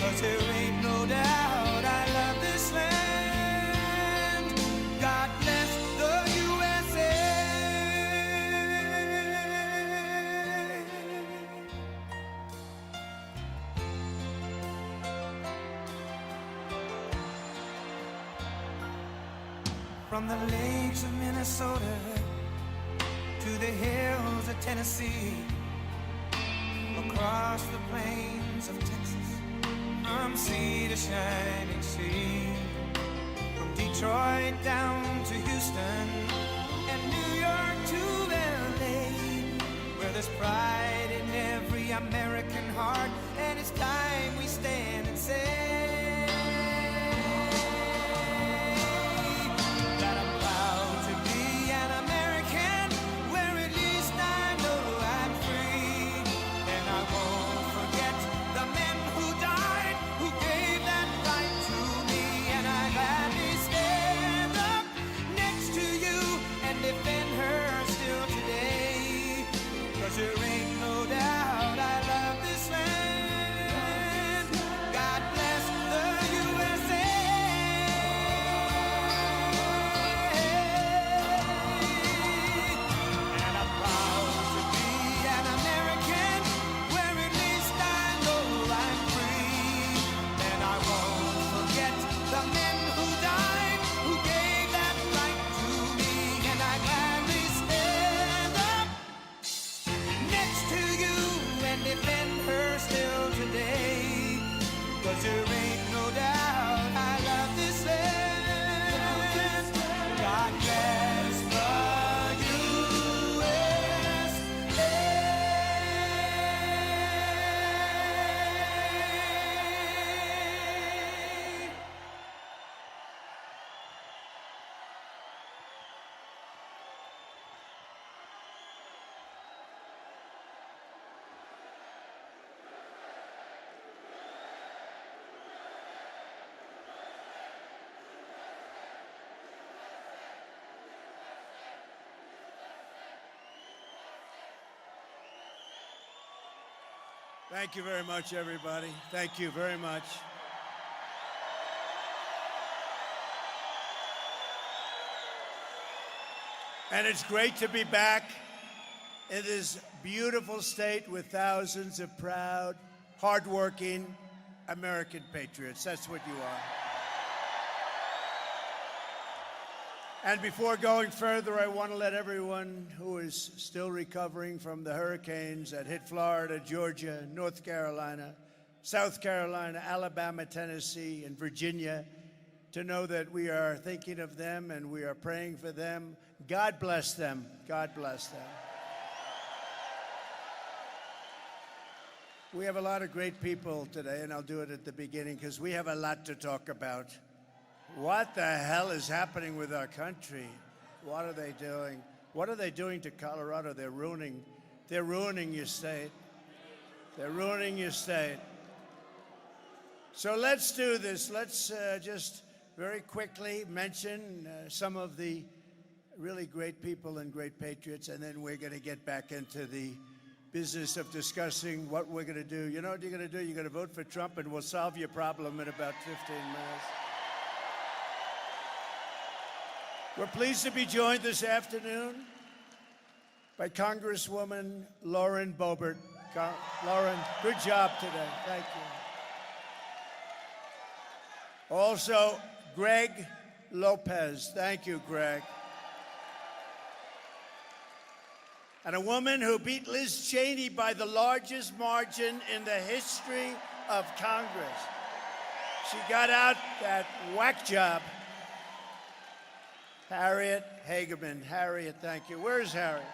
'cause there ain't no doubt I love this land. God bless the USA. From the lakes of Minnesota to the hills of Tennessee, across the plains of Texas, from sea to shining sea, from Detroit down to Houston and New York to LA, where there's pride in every American heart, and it's time we stand and say that I'm proud to be an American, where at least I know I'm free, and I won't forget the men who died, who gave that right to me, and I gladly stand up next to you and defend her still today, 'cause there ain't no doubt I love this land. God bless the USA. And I'm proud to be an American, where at least I know I'm free, and I won't forget the men who died, who gave that right to me, and I gladly stand up next to you and defend her still today, 'cause there ain't no doubt I love this land. God bless the USA. Thank you very much, everybody. Thank you very much. And it's great to be back in this beautiful state with thousands of proud, hardworking American patriots. That's what you are. And before going further, I want to let everyone who is still recovering from the hurricanes that hit Florida, Georgia, North Carolina, South Carolina, Alabama, Tennessee, and Virginia to know that we are thinking of them and we are praying for them. God bless them. God bless them. We have a lot of great people today, and I'll do it at the beginning because we have a lot to talk about. What the hell is happening with our country? What are they doing? What are they doing to Colorado? They're ruining your state. They're ruining your state. So let's do this. Let's just very quickly mention some of the really great people and great patriots, and then we're going to get back into the business of discussing what we're going to do. You know what you're going to do? You're going to vote for Trump, and we'll solve your problem in about 15 minutes. We're pleased to be joined this afternoon by Congresswoman Lauren Boebert. Lauren, good job today. Thank you. Also, Greg Lopez. Thank you, Greg. And a woman who beat Liz Cheney by the largest margin in the history of Congress. She got out that whack job. Harriet Hageman. Harriet, thank you. Where's Harriet?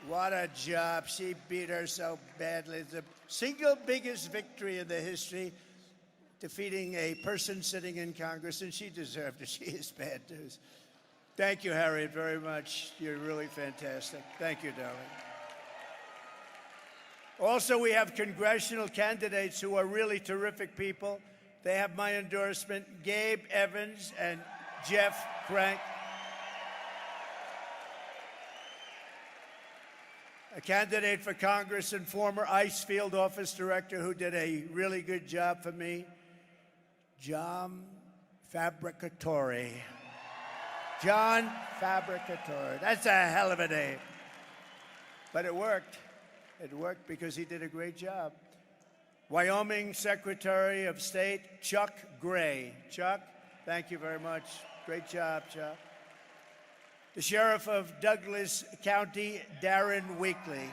What a job. She beat her so badly. It's the single biggest victory in the history, defeating a person sitting in Congress, and she deserved it. She is bad news. Thank you, Harriet, very much. You're really fantastic. Thank you, darling. Also, we have congressional candidates who are really terrific people. They have my endorsement, Gabe Evans and Jeff Frank. a candidate for Congress and former ICE field office director who did a really good job for me, John Fabricatore. John Fabricatore. That's a hell of a name. But it worked. It worked because he did a great job. Wyoming Secretary of State Chuck Gray. Chuck, thank you very much. Great job, Chuck. The Sheriff of Douglas County, Darren Weekly.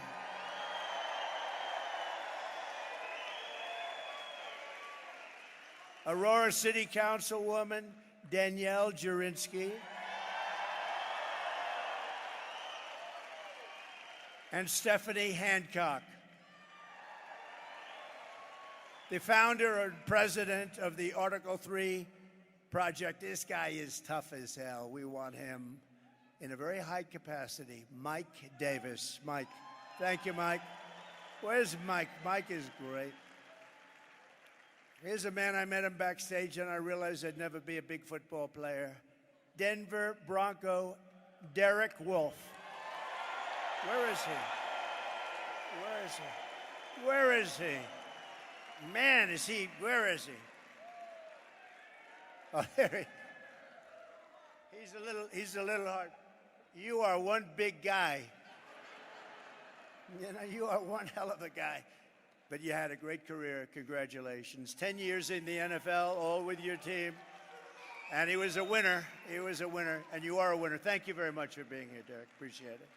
Aurora City Councilwoman, Danielle Jurinsky. And Stephanie Hancock. The founder and president of the Article 3 project. This guy is tough as hell. We want him in a very high capacity. Mike Davis. Mike. Thank you, Mike. Where's Mike? Mike is great. Here's a man, I met him backstage and I realized I'd never be a big football player. Denver Bronco Derek Wolfe. Where is he? Where is he? Where is he? Man, is he, where is he? Oh, there he, he's a little hard. You are one big guy. You know, you are one hell of a guy. But you had a great career. Congratulations. 10 years in the NFL, all with your team. And he was a winner. He was a winner. And you are a winner. Thank you very much for being here, Derek. Appreciate it.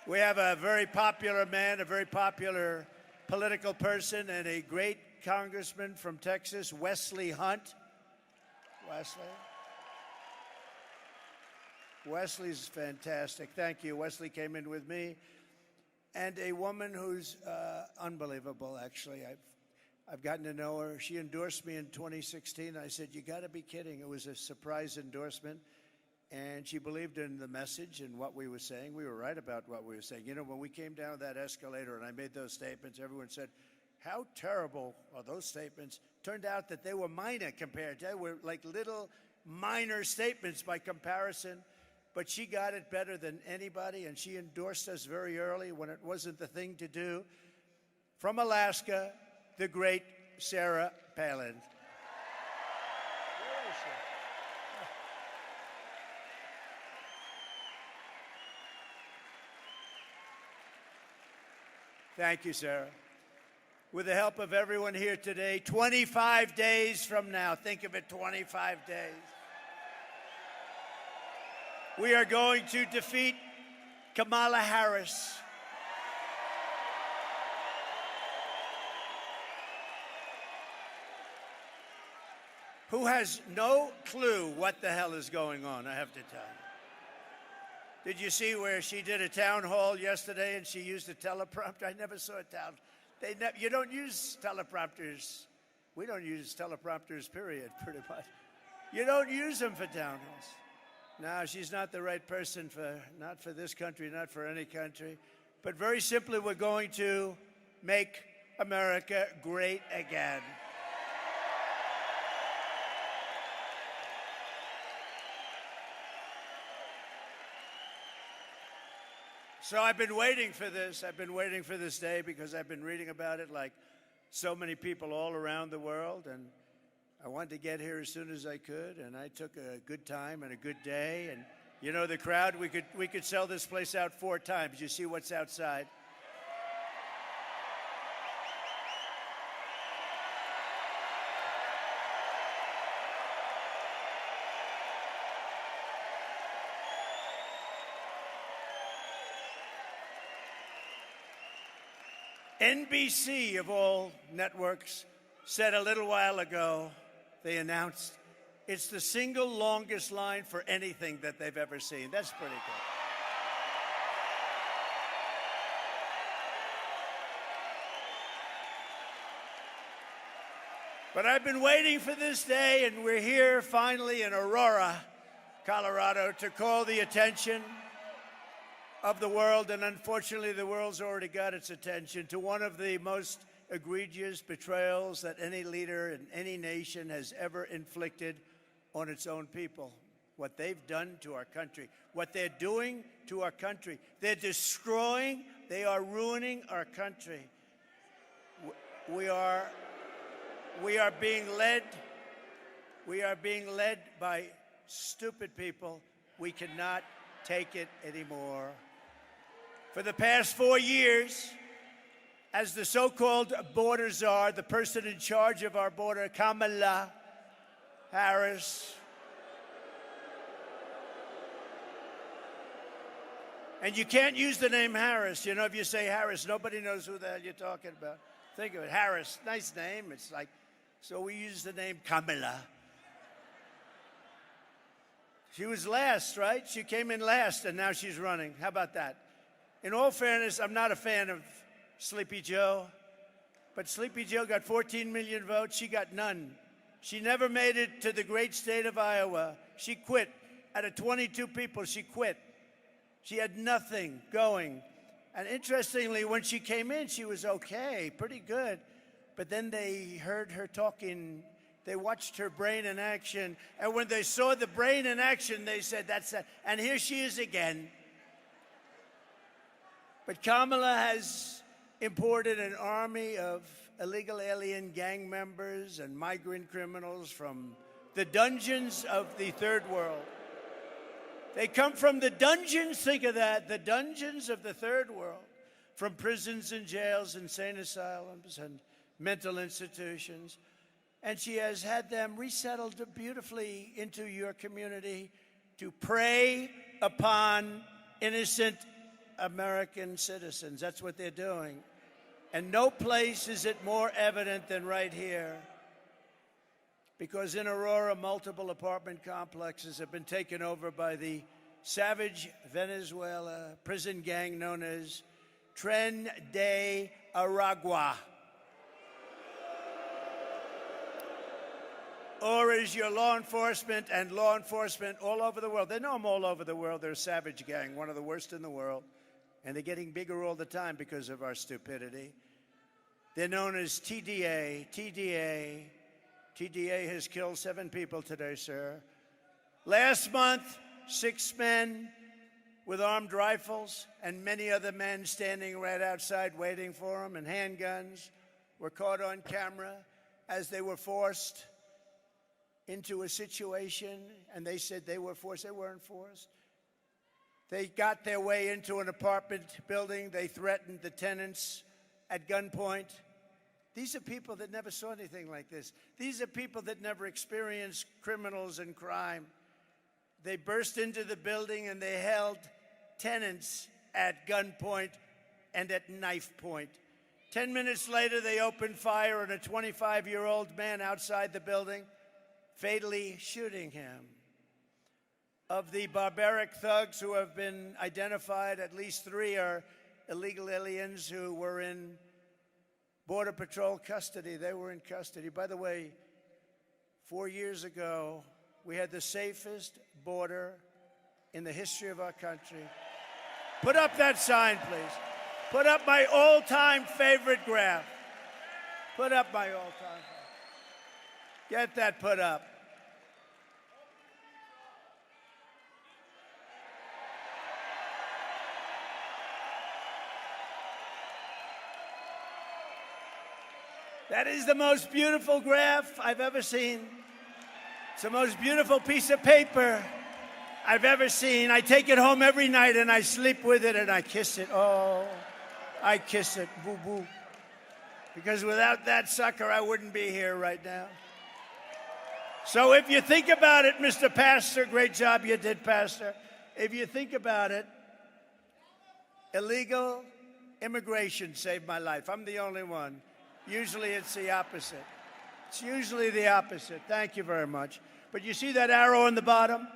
We have a very popular man, a very popular political person, and a great congressman from Texas, Wesley Hunt. Wesley. Wesley's fantastic. Thank you. Wesley came in with me. And a woman who's unbelievable, actually. I've gotten to know her. She endorsed me in 2016. I said, you got to be kidding. It was a surprise endorsement. And she believed in the message and what we were saying. We were right about what we were saying. You know, when we came down that escalator and I made those statements, everyone said, how terrible are those statements? Turned out that they were minor compared. They were like little minor statements by comparison. But she got it better than anybody, and she endorsed us very early when it wasn't the thing to do. From Alaska, the great Sarah Palin. Where is she? Thank you, Sarah. With the help of everyone here today, 25 days from now, think of it, 25 days. We are going to defeat Kamala Harris. Who has no clue what the hell is going on, I have to tell you. Did you see where she did a town hall yesterday and she used a teleprompter? I never saw a town. You don't use teleprompters. We don't use teleprompters, period, pretty much. You don't use them for town halls. No, she's not the right person not for this country, not for any country. But very simply, we're going to make America great again. So I've been waiting for this. I've been waiting for this day because I've been reading about it like so many people all around the world. And I wanted to get here as soon as I could, and I took a good time and a good day. And you know, the crowd, we could sell this place out 4 times. You see what's outside? NBC, of all networks, said a little while ago, they announced it's the single longest line for anything that they've ever seen. That's pretty good. But I've been waiting for this day, and we're here finally in Aurora, Colorado, to call the attention of the world, and unfortunately the world's already got its attention, to one of the most egregious betrayals that any leader in any nation has ever inflicted on its own people. what they've done to our country, what they're doing to our country. They're destroying, they are ruining our country. We are being led by stupid people. We cannot take it anymore. For the past 4 years, as the so-called border czar, the person in charge of our border, Kamala Harris, and you can't use the name Harris. You know, if you say Harris, nobody knows who the hell you're talking about. Think of it, Harris, nice name. It's like, so we use the name Kamala. She was last, right? She came in last, and now she's running. How about that? In all fairness, I'm not a fan of Sleepy Joe, but Sleepy Joe got 14 million votes. She got none. She never made it to the great state of Iowa. She quit. Out of 22 people, she quit. She had nothing going. And interestingly, when she came in, she was okay, pretty good. But then they heard her talking. They watched her brain in action. And when they saw the brain in action, they said, that's it. And here she is again. But Kamala has imported an army of illegal alien gang members and migrant criminals from the dungeons of the third world. They come from the dungeons, think of that, the dungeons of the third world, from prisons and jails, insane asylums, and mental institutions. And she has had them resettled beautifully into your community to prey upon innocent American citizens. That's what they're doing. And no place is it more evident than right here. Because in Aurora, multiple apartment complexes have been taken over by the savage Venezuela prison gang known as Tren de Aragua. Or is your law enforcement and law enforcement all over the world. They know them all over the world. They're a savage gang, one of the worst in the world. And they're getting bigger all the time because of our stupidity. They're known as TDA. TDA has killed 7 people today, sir. Last month, 6 men with armed rifles and many other men standing right outside waiting for them and handguns were caught on camera as they were forced into a situation, and they said they were forced. They weren't forced. They got their way into an apartment building. They threatened the tenants at gunpoint. These are people that never saw anything like this. These are people that never experienced criminals and crime. They burst into the building and they held tenants at gunpoint and at knife point. 10 minutes later, they opened fire on a 25-year-old man outside the building, fatally shooting him. Of the barbaric thugs who have been identified, at least 3 are illegal aliens who were in Border Patrol custody. They were in custody. By the way, 4 years ago, we had the safest border in the history of our country. Put up that sign, please. Put up my all-time favorite graph. Put up my all-time favorite. Get that put up. That is the most beautiful graph I've ever seen. It's the most beautiful piece of paper I've ever seen. I take it home every night and I sleep with it and I kiss it. Oh, I kiss it. Boo, boo. Because without that sucker, I wouldn't be here right now. So if you think about it, Mr. Pastor, great job you did, Pastor. If you think about it, illegal immigration saved my life. I'm the only one. Usually it's the opposite. It's usually the opposite. Thank you very much. But you see that arrow on the bottom?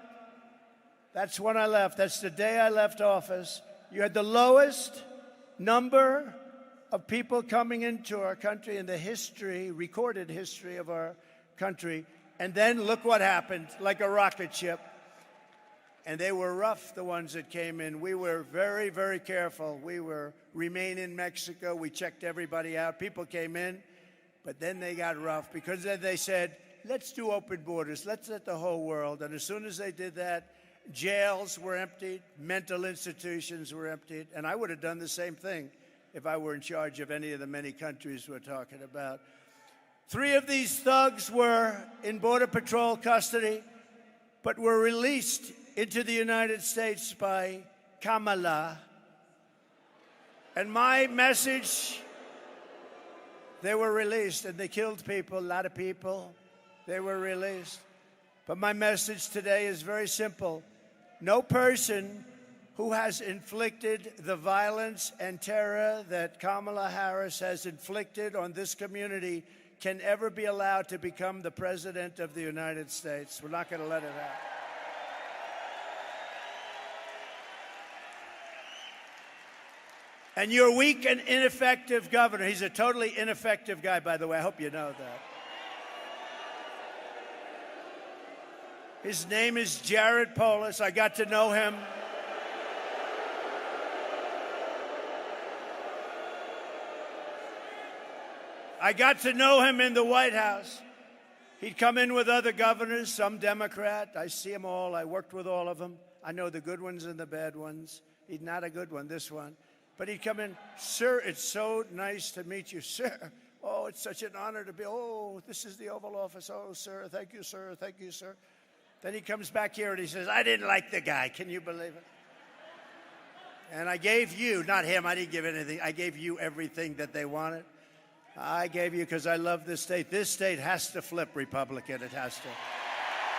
That's when I left. That's the day I left office. You had the lowest number of people coming into our country in the history, recorded history of our country. And then look what happened, like a rocket ship. And they were rough, the ones that came in. We were very, very careful. We were remain in Mexico. We checked everybody out. People came in, but then they got rough because then they said, let's do open borders. Let's let the whole world. And as soon as they did that, jails were emptied, mental institutions were emptied, and I would have done the same thing if I were in charge of any of the many countries we're talking about. 3 of these thugs were in Border Patrol custody, but were released into the United States by Kamala. And my message, they were released, and they killed people, a lot of people. They were released. But my message today is very simple. No person who has inflicted the violence and terror that Kamala Harris has inflicted on this community can ever be allowed to become the President of the United States. We're not going to let it happen. And your weak and ineffective governor, he's a totally ineffective guy, by the way. I hope you know that. His name is Jared Polis. I got to know him. I got to know him in the White House. He'd come in with other governors, some Democrat. I see them all. I worked with all of them. I know the good ones and the bad ones. He's not a good one, this one. But he'd come in, sir, it's so nice to meet you, sir. Oh, it's such an honor to be, oh, this is the Oval Office. Oh, sir, thank you, sir, thank you, sir. Then he comes back here and he says, I didn't like the guy. Can you believe it? And I gave you, not him, I didn't give anything. I gave you everything that they wanted. I gave you because I love this state. This state has to flip Republican. It has to. It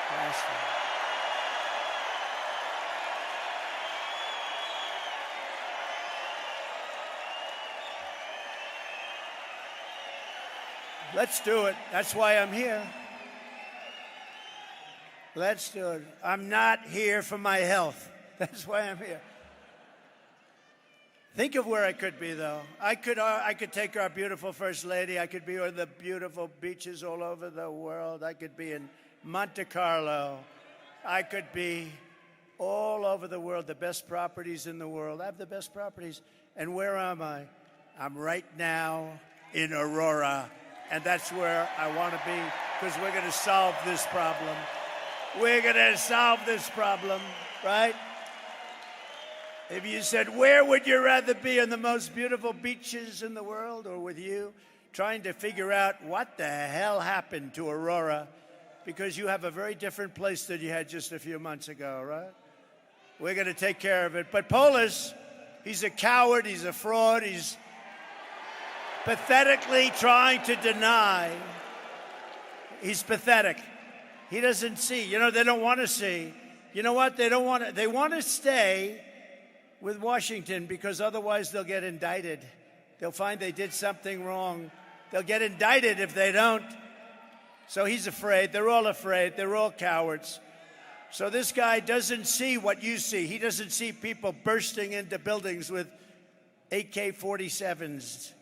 has to. Let's do it. That's why I'm here. Let's do it. I'm not here for my health. That's why I'm here. Think of where I could be, though. I could take our beautiful First Lady. I could be on the beautiful beaches all over the world. I could be in Monte Carlo. I could be all over the world, the best properties in the world. I have the best properties. And where am I? I'm right now in Aurora. And that's where I want to be, because we're going to solve this problem. We're going to solve this problem, right? If you said, where would you rather be, on the most beautiful beaches in the world or with you, trying to figure out what the hell happened to Aurora, because you have a very different place than you had just a few months ago, right? We're going to take care of it. But Polis, he's a coward, he's a fraud, he's pathetically trying to deny. He's pathetic. He doesn't see. You know, they don't want to see. You know what? They don't want to. They want to stay with Washington because otherwise they'll get indicted. They'll find they did something wrong. They'll get indicted if they don't. So he's afraid. They're all afraid. They're all cowards. So this guy doesn't see what you see. He doesn't see people bursting into buildings with AK-47s.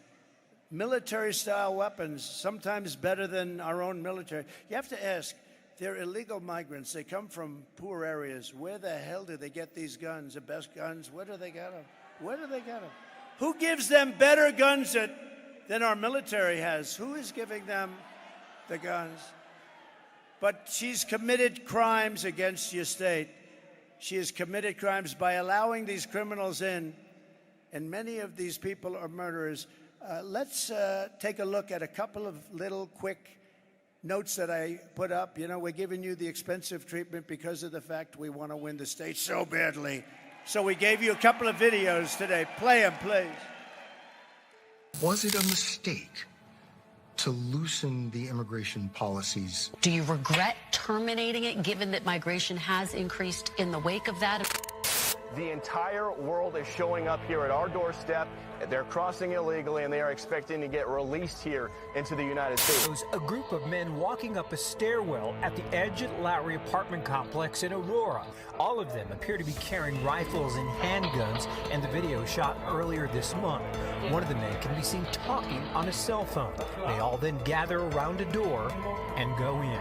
Military-style weapons, sometimes better than our own military. You have to ask, they're illegal migrants. They come from poor areas. Where the hell do they get these guns, the best guns? Where do they get them? Where do they get them? Who gives them better guns than our military has? Who is giving them the guns? But she's committed crimes against your state. She has committed crimes by allowing these criminals in, and many of these people are murderers. Let's take a look at a couple of little quick notes that I put up. You know, we're giving you the expensive treatment because of the fact we want to win the state so badly. So we gave you a couple of videos today. Play them, please. Was it a mistake to loosen the immigration policies? Do you regret terminating it, given that migration has increased in the wake of that? The entire world is showing up here at our doorstep. They're crossing illegally, and they are expecting to get released here into the United States. A group of men walking up a stairwell at the Edge Lowry apartment complex in Aurora. All of them appear to be carrying rifles and handguns, and the video shot earlier this month. One of the men can be seen talking on a cell phone. They all then gather around a door and go in.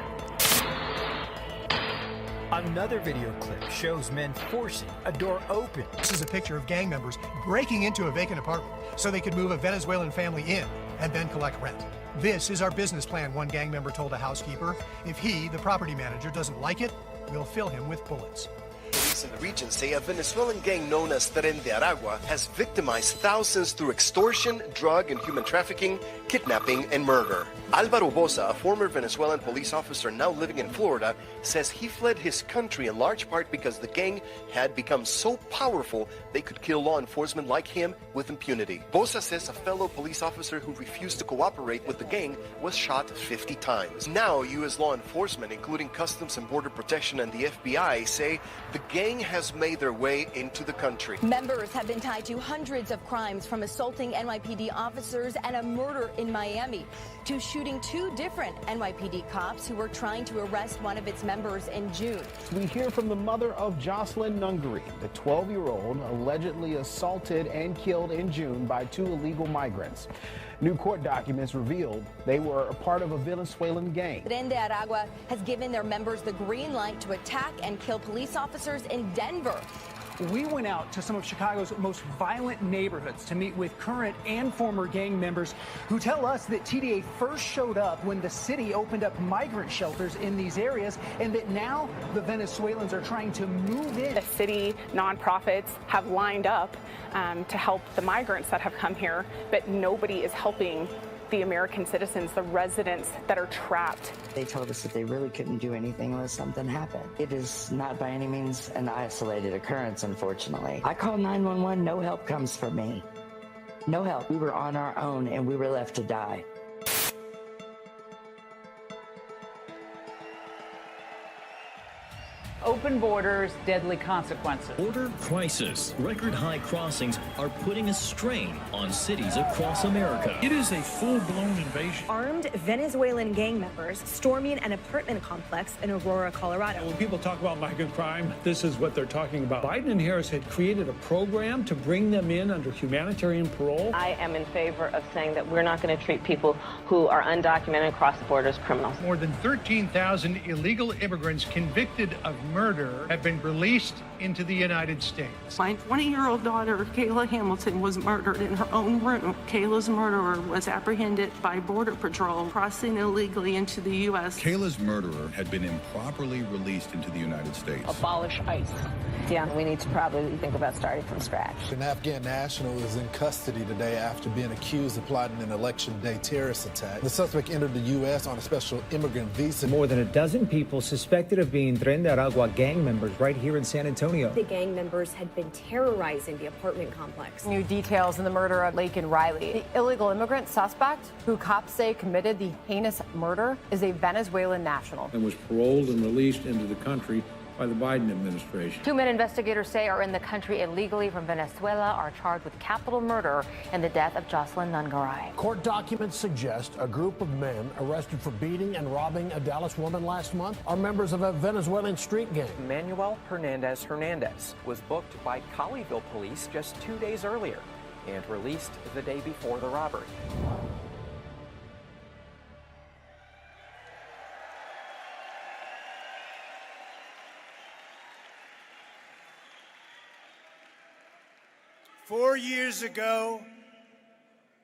Another video clip shows men forcing a door open. This is a picture of gang members breaking into a vacant apartment so they could move a Venezuelan family in and then collect rent. This is our business plan, one gang member told a housekeeper. If he, the property manager, doesn't like it, we'll fill him with bullets. Police in the region say a Venezuelan gang known as Tren de Aragua has victimized thousands through extortion, drug and human trafficking, kidnapping, and murder. Alvaro Boza, a former Venezuelan police officer now living in Florida, says he fled his country in large part because the gang had become so powerful they could kill law enforcement like him with impunity. Boza says a fellow police officer who refused to cooperate with the gang was shot 50 times. Now, U.S. law enforcement, including Customs and Border Protection and the FBI, say the gang has made their way into the country. Members have been tied to hundreds of crimes, from assaulting NYPD officers and a murder in Miami to shooting two different NYPD cops who were trying to arrest one of its members in June. We hear from the mother of Jocelyn Nungary, the 12-year-old allegedly assaulted and killed in June by two illegal migrants. New court documents revealed they were a part of a Venezuelan gang. Tren de Aragua has given their members the green light to attack and kill police officers in Denver. We went out to some of Chicago's most violent neighborhoods to meet with current and former gang members who tell us that TDA first showed up when the city opened up migrant shelters in these areas, and that now the Venezuelans are trying to move in. The city nonprofits have lined up to help the migrants that have come here, but nobody is helping the American citizens, the residents that are trapped. They told us that they really couldn't do anything unless something happened. It is not by any means an isolated occurrence, unfortunately. I called 911, no help comes from me. No help. We were on our own and we were left to die. Open borders, deadly consequences. Border crisis. Record high crossings are putting a strain on cities across America. It is a full-blown invasion. Armed Venezuelan gang members storming an apartment complex in Aurora, Colorado. When people talk about migrant crime, this is what they're talking about. Biden and Harris had created a program to bring them in under humanitarian parole. I am in favor of saying that we're not going to treat people who are undocumented across the border as criminals. More than 13,000 illegal immigrants convicted of murder have been released into the United States. My 20-year-old daughter, Kayla Hamilton, was murdered in her own room. Kayla's murderer was apprehended by Border Patrol crossing illegally into the U.S. Kayla's murderer had been improperly released into the United States. Abolish ICE. Yeah, we need to probably think about starting from scratch. An Afghan national is in custody today after being accused of plotting an election day terrorist attack. The suspect entered the U.S. on a special immigrant visa. More than a dozen people suspected of being Tren de Aragua gang members right here in San Antonio. The gang members had been terrorizing the apartment complex. New details in the murder of Laken Riley. The illegal immigrant suspect, who cops say committed the heinous murder, is a Venezuelan national. And was paroled and released into the country by the Biden administration. Two men investigators say are in the country illegally from Venezuela are charged with capital murder and the death of Jocelyn Nungaray. Court documents suggest a group of men arrested for beating and robbing a Dallas woman last month are members of a Venezuelan street gang. Manuel Hernandez was booked by Colleyville police just 2 days earlier and released the day before the robbery. Four years ago,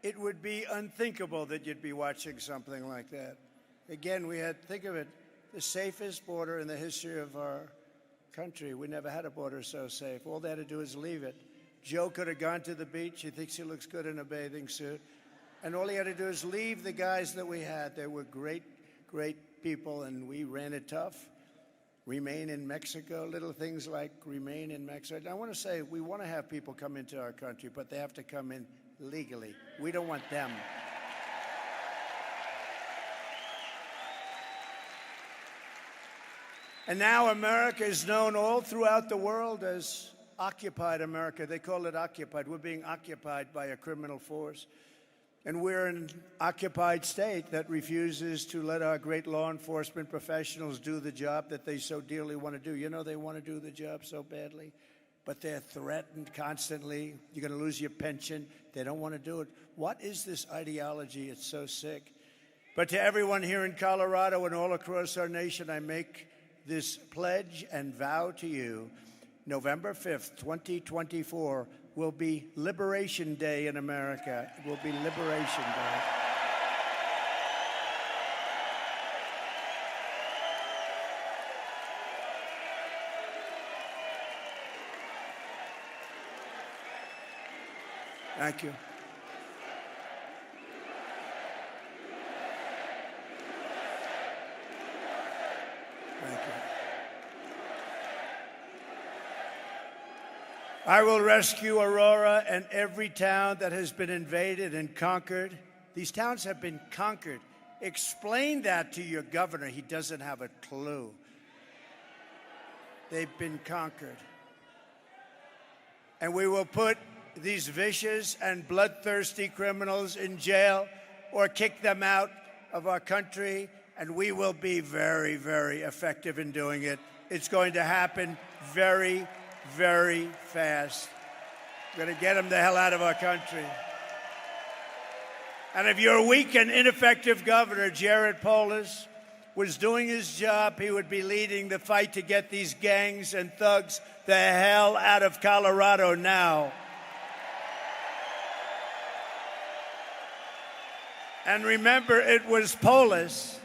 it would be unthinkable that you'd be watching something like that. Again, we had, think of it, the safest border in the history of our country. We never had a border so safe. All they had to do is leave it. Joe could have gone to the beach. He thinks he looks good in a bathing suit. And all he had to do is leave the guys that we had. They were great, great people, and we ran it tough. Remain in Mexico, little things like remain in Mexico. And I want to say we want to have people come into our country, but they have to come in legally. We don't want them. And now America is known all throughout the world as occupied America. They call it occupied. We're being occupied by a criminal force. And we're an occupied state that refuses to let our great law enforcement professionals do the job that they so dearly want to do. You know, they want to do the job so badly, but they're threatened constantly. You're going to lose your pension. They don't want to do it. What is this ideology? It's so sick. But to everyone here in Colorado and all across our nation, I make this pledge and vow to you. November 5th, 2024 will be Liberation Day in America. It will be Liberation Day. Thank you. Thank you. I will rescue Aurora and every town that has been invaded and conquered. These towns have been conquered. Explain that to your governor. He doesn't have a clue. They've been conquered. And we will put these vicious and bloodthirsty criminals in jail or kick them out of our country, and we will be very, very effective in doing it. It's going to happen very, very fast. We're going to get them the hell out of our country. And if your weak and ineffective governor, Jared Polis, was doing his job, he would be leading the fight to get these gangs and thugs the hell out of Colorado now. And remember, it was Polis.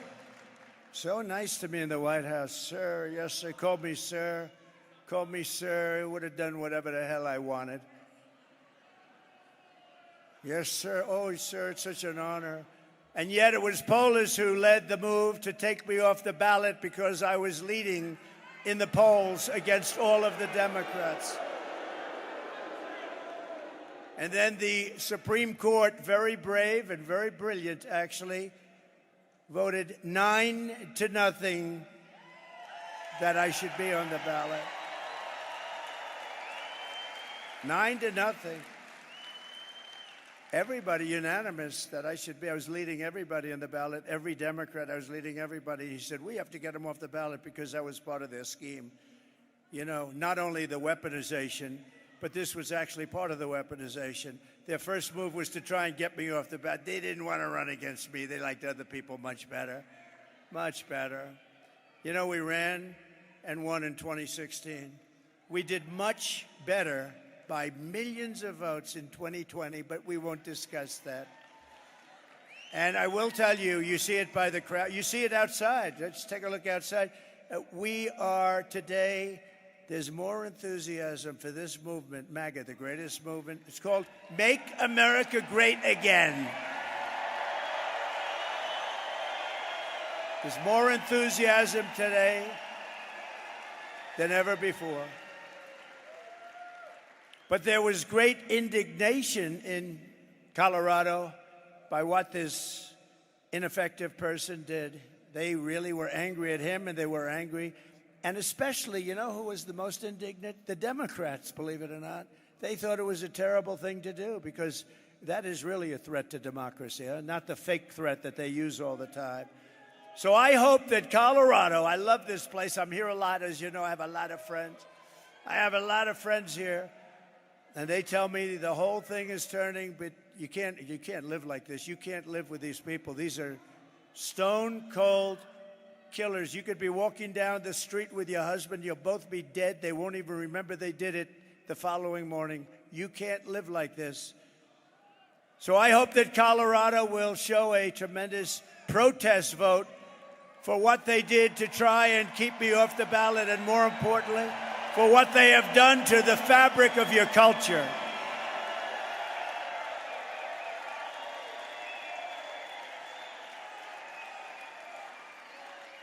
So nice to me in the White House. Sir, yes, sir. Called me sir. Called me sir. He would have done whatever the hell I wanted. Yes, sir. Oh, sir, it's such an honor. And yet it was Polis who led the move to take me off the ballot because I was leading in the polls against all of the Democrats. And then the Supreme Court, very brave and very brilliant, actually, voted 9-0 that I should be on the ballot. 9-0. Everybody unanimous that I should be. I was leading everybody on the ballot, every Democrat. I was leading everybody. He said, we have to get him off the ballot because that was part of their scheme. You know, not only the weaponization, but this was actually part of the weaponization. Their first move was to try and get me off the ballot. They didn't want to run against me. They liked other people much better. Much better. You know, we ran and won in 2016. We did much better by millions of votes in 2020, but we won't discuss that. And I will tell you, you see it by the crowd. You see it outside. Let's take a look outside. We are today, there's more enthusiasm for this movement, MAGA, the greatest movement. It's called Make America Great Again. There's more enthusiasm today than ever before. But there was great indignation in Colorado by what this ineffective person did. They really were angry at him, and they were angry. And especially, you know who was the most indignant? The Democrats, believe it or not. They thought it was a terrible thing to do because that is really a threat to democracy, not the fake threat that they use all the time. So I hope that Colorado, I love this place. I'm here a lot, as you know. I have a lot of friends. I have a lot of friends here. And they tell me the whole thing is turning, but you can't live like this. You can't live with these people. These are stone-cold killers. You could be walking down the street with your husband. You'll both be dead. They won't even remember they did it the following morning. You can't live like this. So I hope that Colorado will show a tremendous protest vote for what they did to try and keep me off the ballot, and more importantly, for what they have done to the fabric of your culture.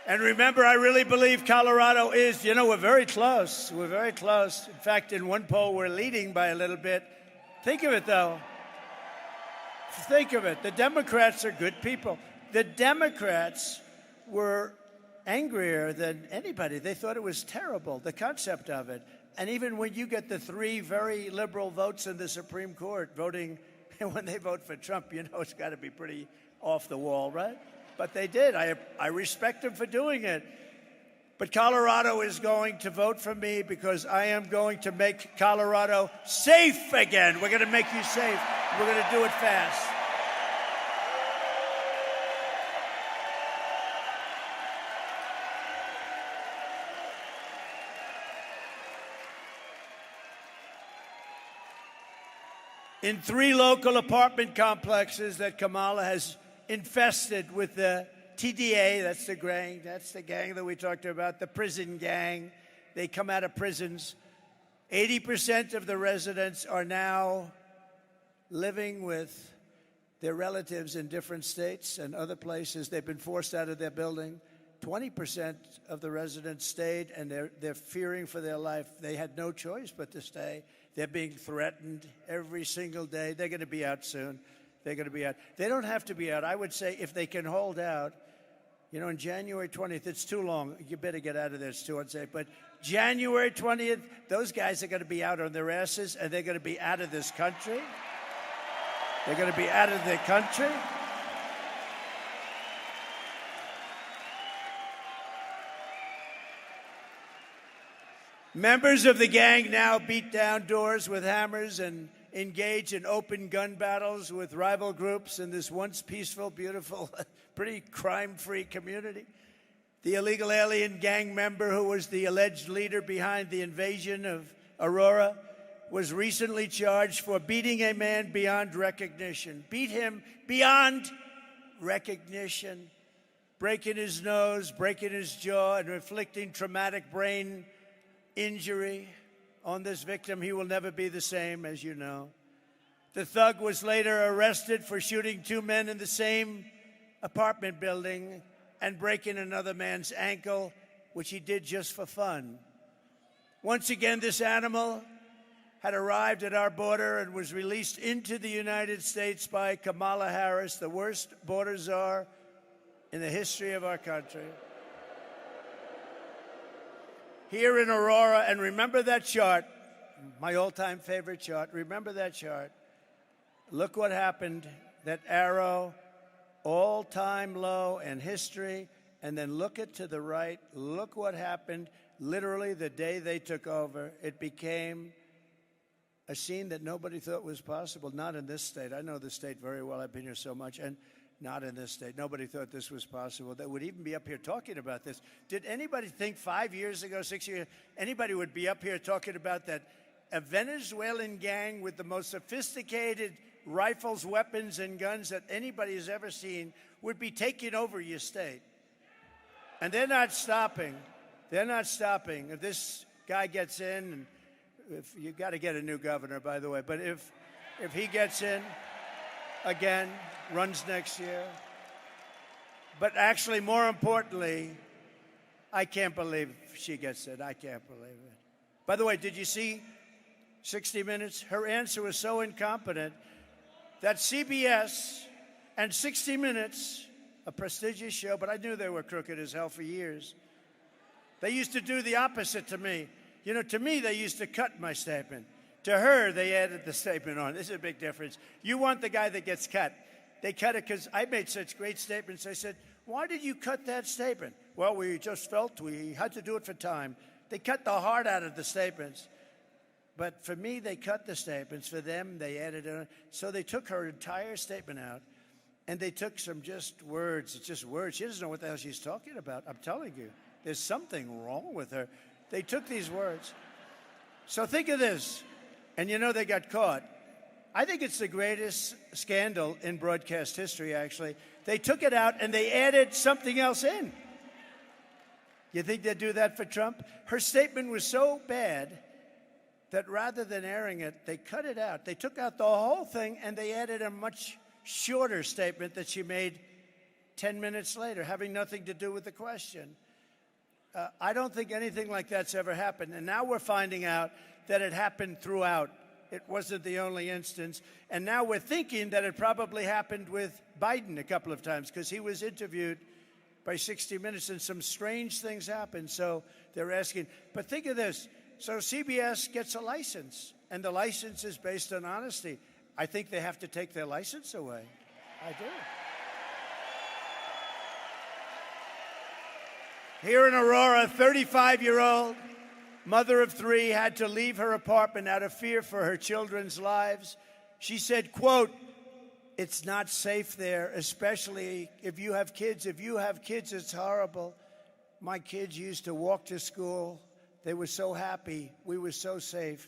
And remember, I really believe Colorado is, we're very close. We're very close. In fact, in one poll, we're leading by a little bit. Think of it, though. Think of it. The Democrats are good people. The Democrats were angrier than anybody. They thought it was terrible, the concept of it. And even when you get the 3 very liberal votes in the Supreme Court voting, when they vote for Trump, it's got to be pretty off the wall, right? But they did. I respect them for doing it. But Colorado is going to vote for me because I am going to make Colorado safe again. We're going to make you safe. We're going to do it fast. In 3 local apartment complexes that Kamala has infested with the TDA, that's the gang that we talked about, the prison gang. They come out of prisons. 80% of the residents are now living with their relatives in different states and other places. They've been forced out of their building. 20% of the residents stayed, and they're fearing for their life. They had no choice but to stay. They're being threatened every single day. They're going to be out soon. They're going to be out. They don't have to be out. I would say if they can hold out, you know, on January 20th, it's too long. You better get out of there. It's too unsafe. But January 20th, those guys are going to be out on their asses, and they're going to be out of this country. They're going to be out of their country. Members of the gang now beat down doors with hammers and engage in open gun battles with rival groups in this once peaceful, beautiful, pretty crime-free community. The illegal alien gang member who was the alleged leader behind the invasion of Aurora was recently charged for beating a man beyond recognition. Beat him beyond recognition, breaking his nose, breaking his jaw, and inflicting traumatic brain injury on this victim. He will never be the same, as you know. The thug was later arrested for shooting two men in the same apartment building and breaking another man's ankle, which he did just for fun. Once again, this animal had arrived at our border and was released into the United States by Kamala Harris, the worst border czar in the history of our country. Here in Aurora, and remember that chart, my all-time favorite chart, remember that chart. Look what happened, that arrow, all-time low in history, and then look it to the right, look what happened literally the day they took over. It became a scene that nobody thought was possible, not in this state. I know this state very well, I've been here so much, and not in this state. Nobody thought this was possible, that would even be up here talking about this. Did anybody think 5 years ago, 6 years, anybody would be up here talking about that a Venezuelan gang with the most sophisticated rifles, weapons, and guns that anybody has ever seen would be taking over your state? And they're not stopping. They're not stopping. If this guy gets in, and if you got to get a new governor, by the way, but if he gets in again, runs next year. But actually, more importantly, I can't believe she gets it. I can't believe it. By the way, did you see 60 Minutes? Her answer was so incompetent that CBS and 60 Minutes, a prestigious show, but I knew they were crooked as hell for years. They used to do the opposite to me. You know, to me, they used to cut my statement. To her, they added the statement on. This is a big difference. You want the guy that gets cut. They cut it because I made such great statements. I said, why did you cut that statement? Well, we just felt we had to do it for time. They cut the heart out of the statements. But for me, they cut the statements. For them, they added it on. So they took her entire statement out, and they took some just words. It's just words. She doesn't know what the hell she's talking about. I'm telling you, there's something wrong with her. They took these words. So think of this. And you know they got caught. I think it's the greatest scandal in broadcast history, actually. They took it out and they added something else in. You think they'd do that for Trump? Her statement was so bad that rather than airing it, they cut it out. They took out the whole thing and they added a much shorter statement that she made 10 minutes later, having nothing to do with the question. I don't think anything like that's ever happened. And now we're finding out that it happened throughout. It wasn't the only instance. And now we're thinking that it probably happened with Biden a couple of times because he was interviewed by 60 Minutes and some strange things happened. So they're asking. But think of this. So CBS gets a license, and the license is based on honesty. I think they have to take their license away. I do. Here in Aurora, 35-year-old mother of three had to leave her apartment out of fear for her children's lives. She said, quote, "It's not safe there, especially if you have kids. If you have kids, it's horrible. My kids used to walk to school. They were so happy. We were so safe.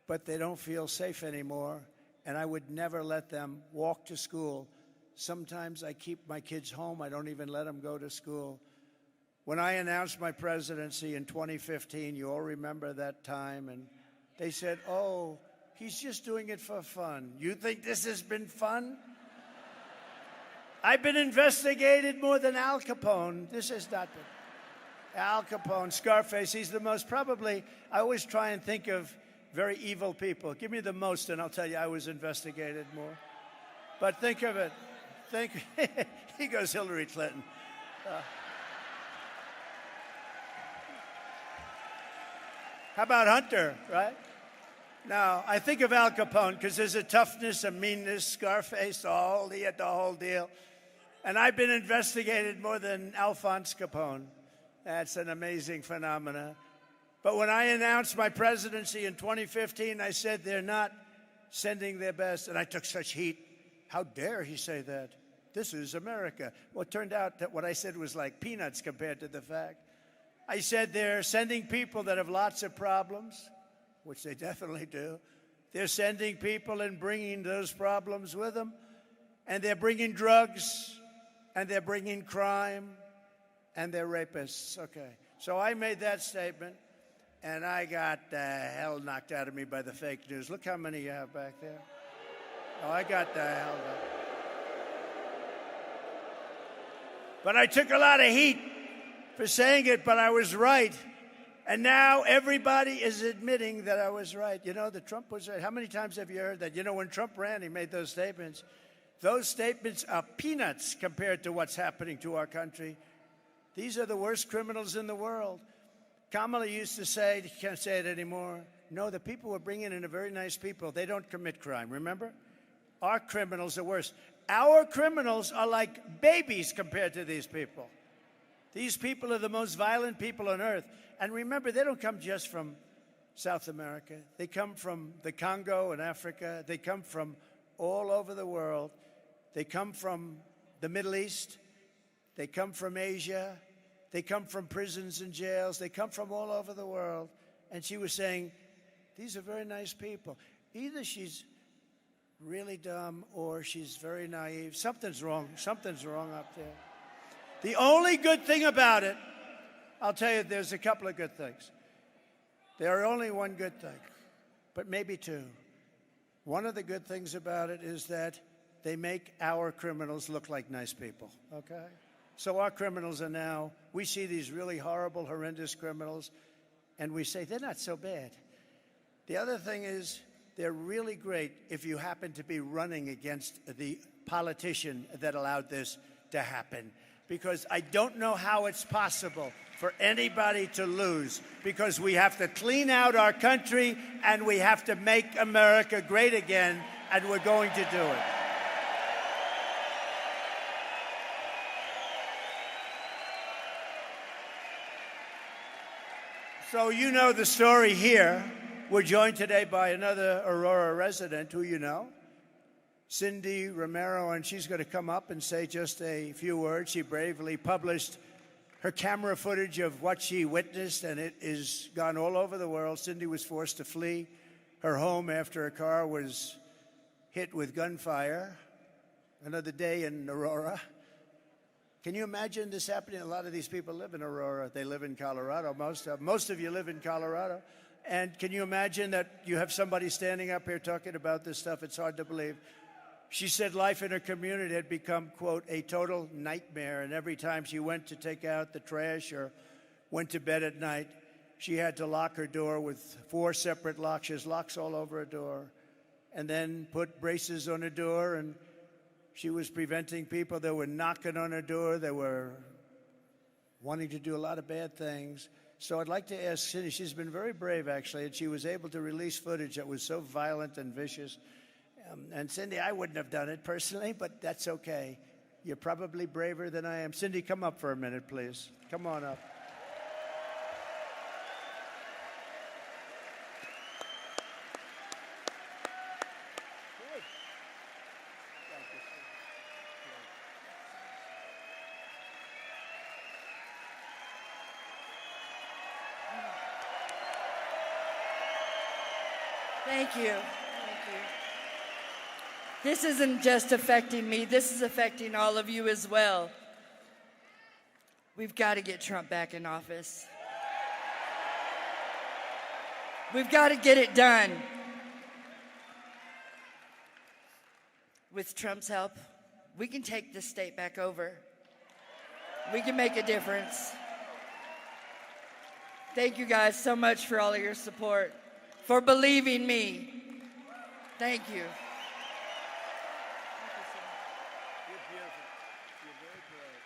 But they don't feel safe anymore. And I would never let them walk to school. Sometimes I keep my kids home. I don't even let them go to school." When I announced my presidency in 2015, you all remember that time, and they said, oh, He's just doing it for fun. You think this has been fun? I've been investigated more than Al Capone. This has not been. Al Capone, Scarface, he's the most probably, I always try and think of very evil people. Give me the most and I'll tell you I was investigated more. But think of it. He goes Hillary Clinton. How about Hunter, right? Now, I think of Al Capone because there's a toughness, a meanness, Scarface, he had the whole deal. And I've been investigated more than Alphonse Capone. That's an amazing phenomenon. But when I announced my presidency in 2015, I said they're not sending their best. And I took such heat. How dare he say that? This is America. Well, it turned out that what I said was like peanuts compared to the fact. I said they're sending people that have lots of problems, which they definitely do. They're sending people and bringing those problems with them. And they're bringing drugs, and they're bringing crime, and they're rapists. Okay. So I made that statement, and I got the hell knocked out of me by the fake news. Look how many you have back there. Oh, I got the hell knocked. But I took a lot of heat for saying it, but I was right. And now everybody is admitting that I was right. You know, that Trump was right. How many times have you heard that? You know, when Trump ran, he made those statements. Those statements are peanuts compared to what's happening to our country. These are the worst criminals in the world. Kamala used to say, he can't say it anymore, no, the people we're bringing in are very nice people. They don't commit crime, remember? Our criminals are worse. Our criminals are like babies compared to these people. These people are the most violent people on earth. And remember, they don't come just from South America. They come from the Congo and Africa. They come from all over the world. They come from the Middle East. They come from Asia. They come from prisons and jails. They come from all over the world. And she was saying, these are very nice people. Either she's really dumb or she's very naive. Something's wrong. Something's wrong up there. The only good thing about it, I'll tell you, there's a couple of good things. There are only one good thing, but maybe two. One of the good things about it is that they make our criminals look like nice people, okay? So our criminals are now, we see these really horrible, horrendous criminals, and we say, they're not so bad. The other thing is, they're really great if you happen to be running against the politician that allowed this to happen. Because I don't know how it's possible for anybody to lose, because we have to clean out our country and we have to make America great again, and we're going to do it. So you know the story here. We're joined today by another Aurora resident who you know, Cindy Romero, and she's going to come up and say just a few words. She bravely published her camera footage of what she witnessed, and it is gone all over the world. Cindy was forced to flee her home after her car was hit with gunfire. Another day in Aurora. Can you imagine this happening? A lot of these people live in Aurora. They live in Colorado. Most of you live in Colorado. And can you imagine that you have somebody standing up here talking about this stuff? It's hard to believe. She said life in her community had become, quote, a total nightmare. And every time she went to take out the trash or went to bed at night, she had to lock her door with 4 separate locks. She has locks all over her door. And then put braces on her door. And she was preventing people that were knocking on her door. They were wanting to do a lot of bad things. So I'd like to ask Cindy, she's been very brave, actually, and she was able to release footage that was so violent and vicious. And Cindy, I wouldn't have done it personally, but that's okay. You're probably braver than I am. Cindy, come up for a minute, please. Come on up. Thank you. This isn't just affecting me, this is affecting all of you as well. We've got to get Trump back in office. We've got to get it done. with Trump's help, we can take this state back over. We can make a difference. Thank you guys so much for all of your support, for believing me. Thank you. You're beautiful. You're very brave.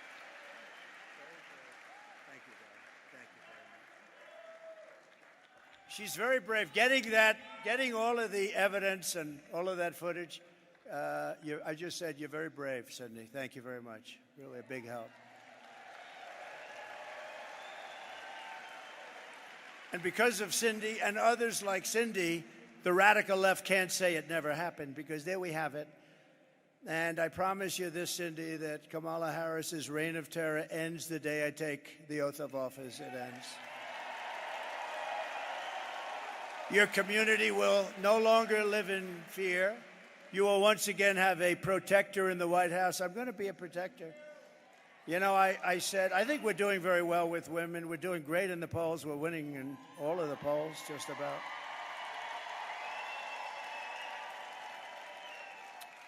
Very brave. Thank you, darling. Thank you very much. She's very brave. Getting all of the evidence and all of that footage. I just said you're very brave, Cindy. Thank you very much. Really a big help. And because of Cindy and others like Cindy, the radical left can't say it never happened, because there we have it. And I promise you this, Cindy, that Kamala Harris's reign of terror ends the day I take the oath of office. It ends. Your community will no longer live in fear. You will once again have a protector in the White House. I'm going to be a protector. You know, I said, I think we're doing very well with women. We're doing great in the polls. We're winning in all of the polls, just about.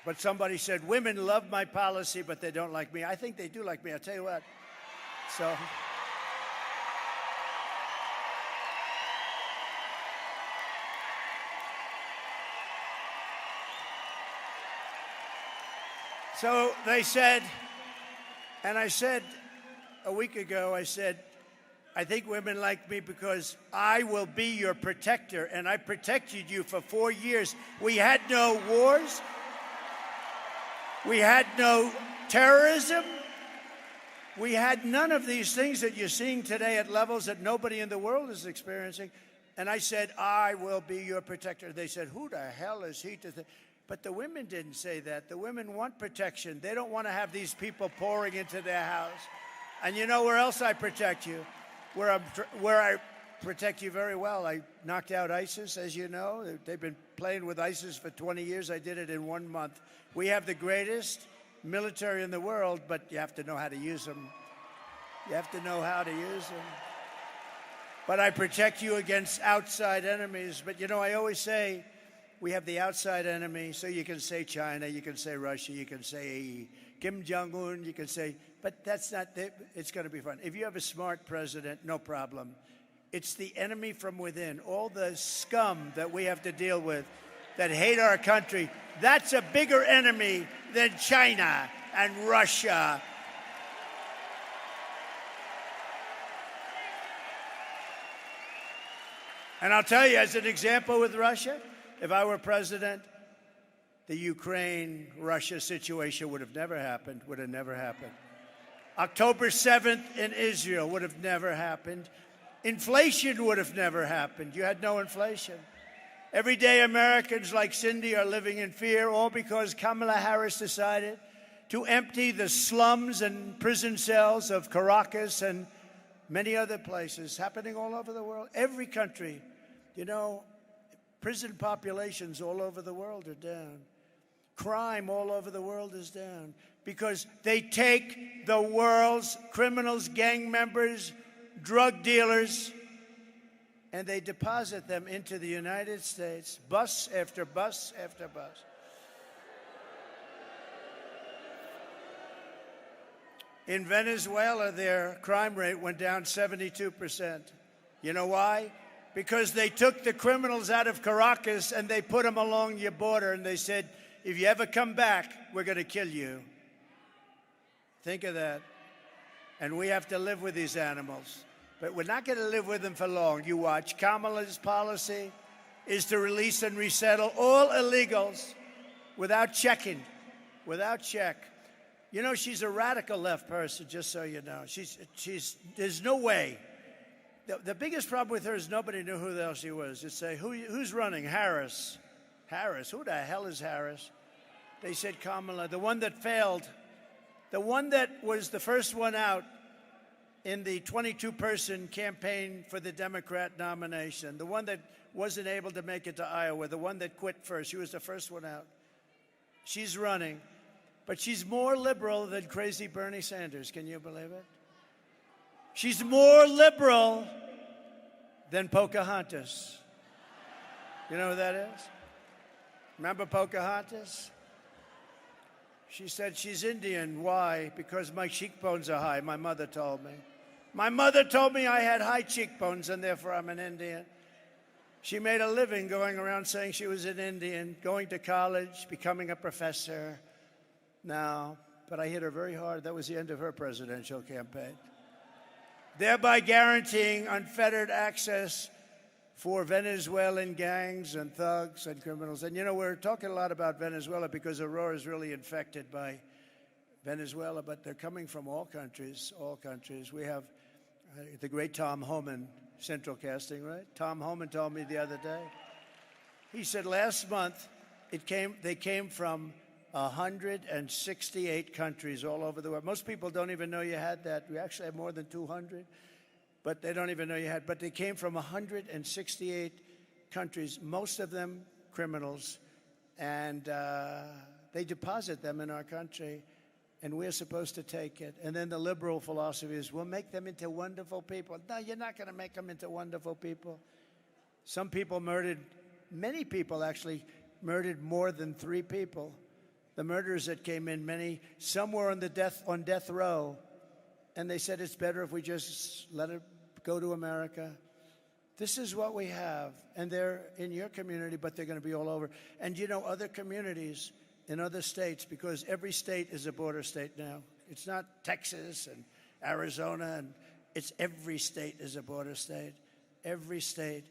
But somebody said, women love my policy, but they don't like me. I think they do like me. I'll tell you what. So they said, and I said a week ago, I said, I think women like me because I will be your protector, and I protected you for 4 years. We had no wars. We had no terrorism. We had none of these things that you're seeing today at levels that nobody in the world is experiencing. And I said, I will be your protector. They said, who the hell is he to think? But the women didn't say that. The women want protection. They don't want to have these people pouring into their house. And you know where else I protect you? Where I protect you very well. I knocked out ISIS, as you know. They've been playing with ISIS for 20 years. I did it in 1 month. We have the greatest military in the world, but you have to know how to use them. You have to know how to use them. But I protect you against outside enemies. But, you know, I always say, we have the outside enemy, so you can say China, you can say Russia, you can say Kim Jong-un, you can say, but that's not, it's going to be fun. If you have a smart president, no problem. It's the enemy from within, all the scum that we have to deal with that hate our country. That's a bigger enemy than China and Russia. And I'll tell you, as an example with Russia, if I were president, the Ukraine-Russia situation would have never happened, October 7th in Israel would have never happened. Inflation would have never happened. You had no inflation. Every day Americans like Cindy are living in fear, all because Kamala Harris decided to empty the slums and prison cells of Caracas and many other places, happening all over the world. Every country, you know, prison populations all over the world are down. Crime all over the world is down because they take the world's criminals, gang members, drug dealers, and they deposit them into the United States, bus after bus after bus. In Venezuela, their crime rate went down 72%. You know why? Because they took the criminals out of Caracas and they put them along your border and they said, if you ever come back, we're going to kill you. Think of that. And we have to live with these animals. But we're not going to live with them for long. You watch. Kamala's policy is to release and resettle all illegals without checking, without check. You know, she's a radical left person, just so you know. There's no way. The biggest problem with her is nobody knew who the hell she was. You'd say, who's running? Harris. Harris. Who the hell is Harris? They said Kamala, the one that failed, the one that was the first one out in the 22-person campaign for the Democrat nomination, the one that wasn't able to make it to Iowa, the one that quit first. She was the first one out. She's running. But she's more liberal than crazy Bernie Sanders. Can you believe it? She's more liberal than Pocahontas. You know who that is? Remember Pocahontas? She said she's Indian. Why? Because my cheekbones are high, my mother told me. My mother told me I had high cheekbones and therefore I'm an Indian. She made a living going around saying she was an Indian, going to college, becoming a professor. Now, but I hit her very hard. That was the end of her presidential campaign. Thereby guaranteeing unfettered access for Venezuelan gangs and thugs and criminals. And, you know, we're talking a lot about Venezuela because Aurora is really infected by Venezuela, but they're coming from all countries, all countries. We have the great Tom Homan, Central Casting, right? Tom Homan told me the other day. He said last month they came from 168 countries all over the world. Most people don't even know you had that. We actually have more than 200. But they don't even know you had. But they came from 168 countries, most of them criminals, and they deposit them in our country, and we're supposed to take it. And then the liberal philosophy is, we'll make them into wonderful people. No, you're not going to make them into wonderful people. Some people murdered, many people actually murdered more than 3 people. The murderers that came in, some were on death row. And they said it's better if we just let it go to America. This is what we have. And they're in your community, but they're going to be all over. And, you know, other communities in other states, because every state is a border state now. It's not Texas and Arizona, and it's every state is a border state. Every state.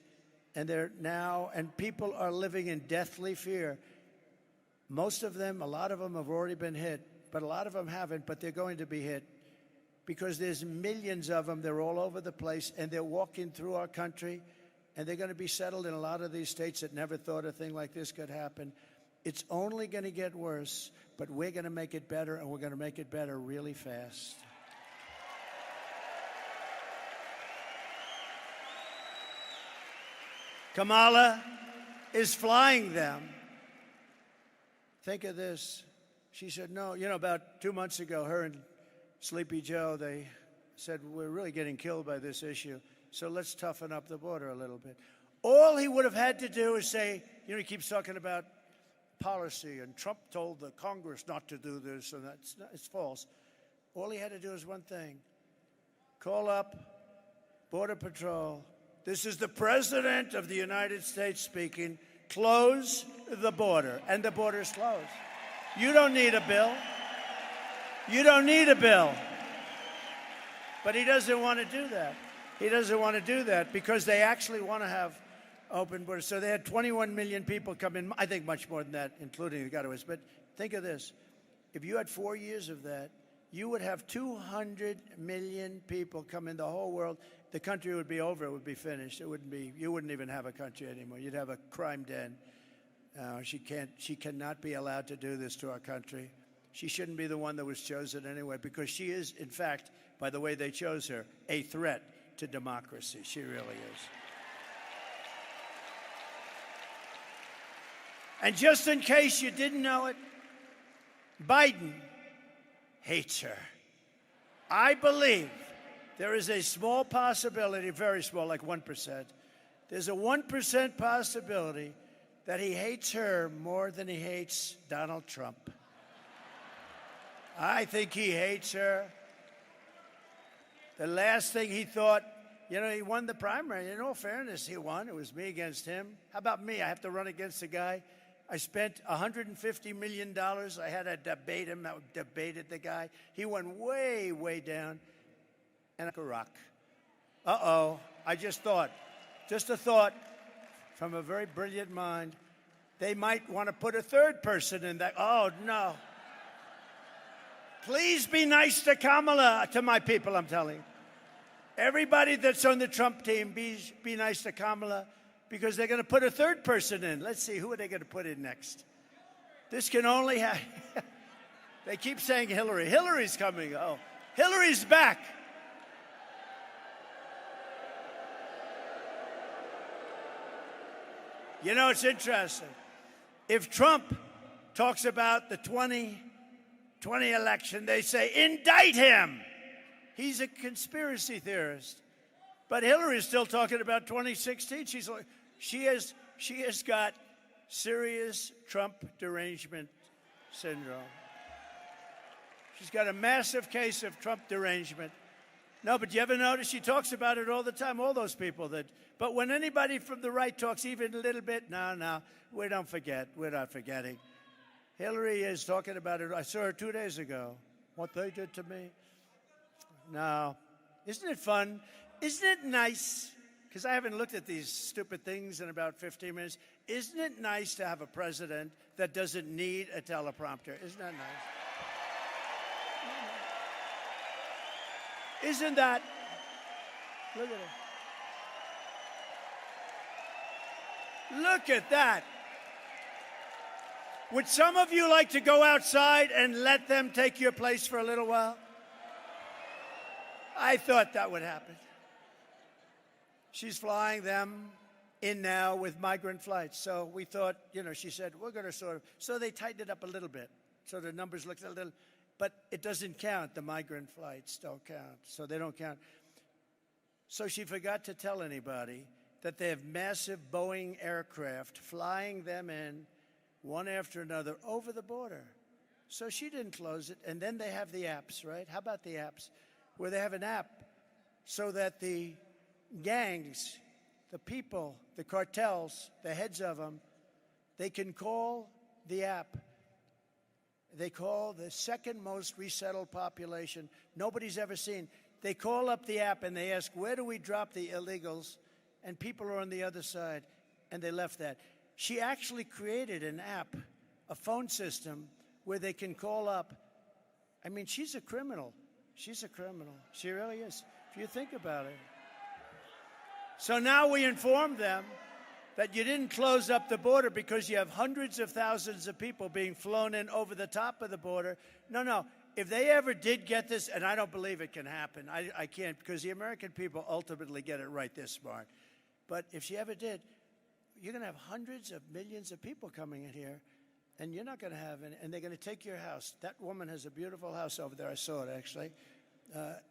And they're now, and people are living in deathly fear. Most of them, a lot of them have already been hit, but a lot of them haven't, but they're going to be hit. Because there's millions of them. They're all over the place, and they're walking through our country, and they're going to be settled in a lot of these states that never thought a thing like this could happen. It's only going to get worse, but we're going to make it better, and we're going to make it better really fast. Kamala is flying them. Think of this. She said, no, you know, about 2 months ago, her and Sleepy Joe, they said, we're really getting killed by this issue, so let's toughen up the border a little bit. All he would have had to do is say, you know, he keeps talking about policy, and Trump told the Congress not to do this, and it's false. All he had to do is one thing. Call up Border Patrol. This is the President of the United States speaking. Close the border, and the border's closed. You don't need a bill. You don't need a bill. But he doesn't want to do that. He doesn't want to do that because they actually want to have open borders. So they had 21 million people come in. I think much more than that, including the Gotaways. But think of this. If you had 4 years of that, you would have 200 million people come in the whole world. The country would be over. It would be finished. It wouldn't be. You wouldn't even have a country anymore. You'd have a crime den. She cannot be allowed to do this to our country. She shouldn't be the one that was chosen anyway, because she is, in fact, by the way they chose her, a threat to democracy. She really is. And just in case you didn't know it, Biden hates her. I believe there is a small possibility, very small, like 1%. There's a 1% possibility that he hates her more than he hates Donald Trump. I think he hates her. The last thing he thought, you know, he won the primary. In all fairness, he won. It was me against him. How about me? I have to run against a guy. I spent $150 million. I had to debate him. I debated the guy. He went way, way down. And a rock. Uh-oh. I just thought, just a thought from a very brilliant mind, they might want to put a third person in that. Oh, no. Please be nice to Kamala, to my people, I'm telling you. Everybody that's on the Trump team, be nice to Kamala, because they're going to put a third person in. Let's see, who are they going to put in next? This can only happen. They keep saying Hillary. Hillary's coming. Oh, Hillary's back. You know, it's interesting. If Trump talks about the 2020 election, they say, indict him. He's a conspiracy theorist. But Hillary is still talking about 2016. She has got serious Trump derangement syndrome. She's got a massive case of Trump derangement. No, but you ever notice she talks about it all the time, all those people that. But when anybody from the right talks even a little bit, no, we don't forget. We're not forgetting. Hillary is talking about it. I saw her 2 days ago. What they did to me. No. Isn't it fun? Isn't it nice? Because I haven't looked at these stupid things in about 15 minutes. Isn't it nice to have a president that doesn't need a teleprompter? Isn't that nice? Isn't that? Look at it. Look at that. Would some of you like to go outside and let them take your place for a little while? I thought that would happen. She's flying them in now with migrant flights. So we thought, she said, we're going to so they tightened it up a little bit. So the numbers looked a little, but it doesn't count. The migrant flights don't count. So they don't count. So she forgot to tell anybody that they have massive Boeing aircraft flying them in one after another over the border. So she didn't close it. And then they have the apps, right? How about the apps? Where they have an app so that the gangs, the people, the cartels, the heads of them, they can call the app. They call the second most resettled population nobody's ever seen. They call up the app and they ask, where do we drop the illegals? And people are on the other side. And they left that. She actually created an app, a phone system, where they can call up. I mean, she's a criminal. She's a criminal. She really is, if you think about it. So now we informed them that you didn't close up the border because you have hundreds of thousands of people being flown in over the top of the border. No. If they ever did get this, and I don't believe it can happen, I can't, because the American people ultimately get it right this smart. But if she ever did, you're going to have hundreds of millions of people coming in here, and you're not going to have any, and they're going to take your house. That woman has a beautiful house over there. I saw it, actually.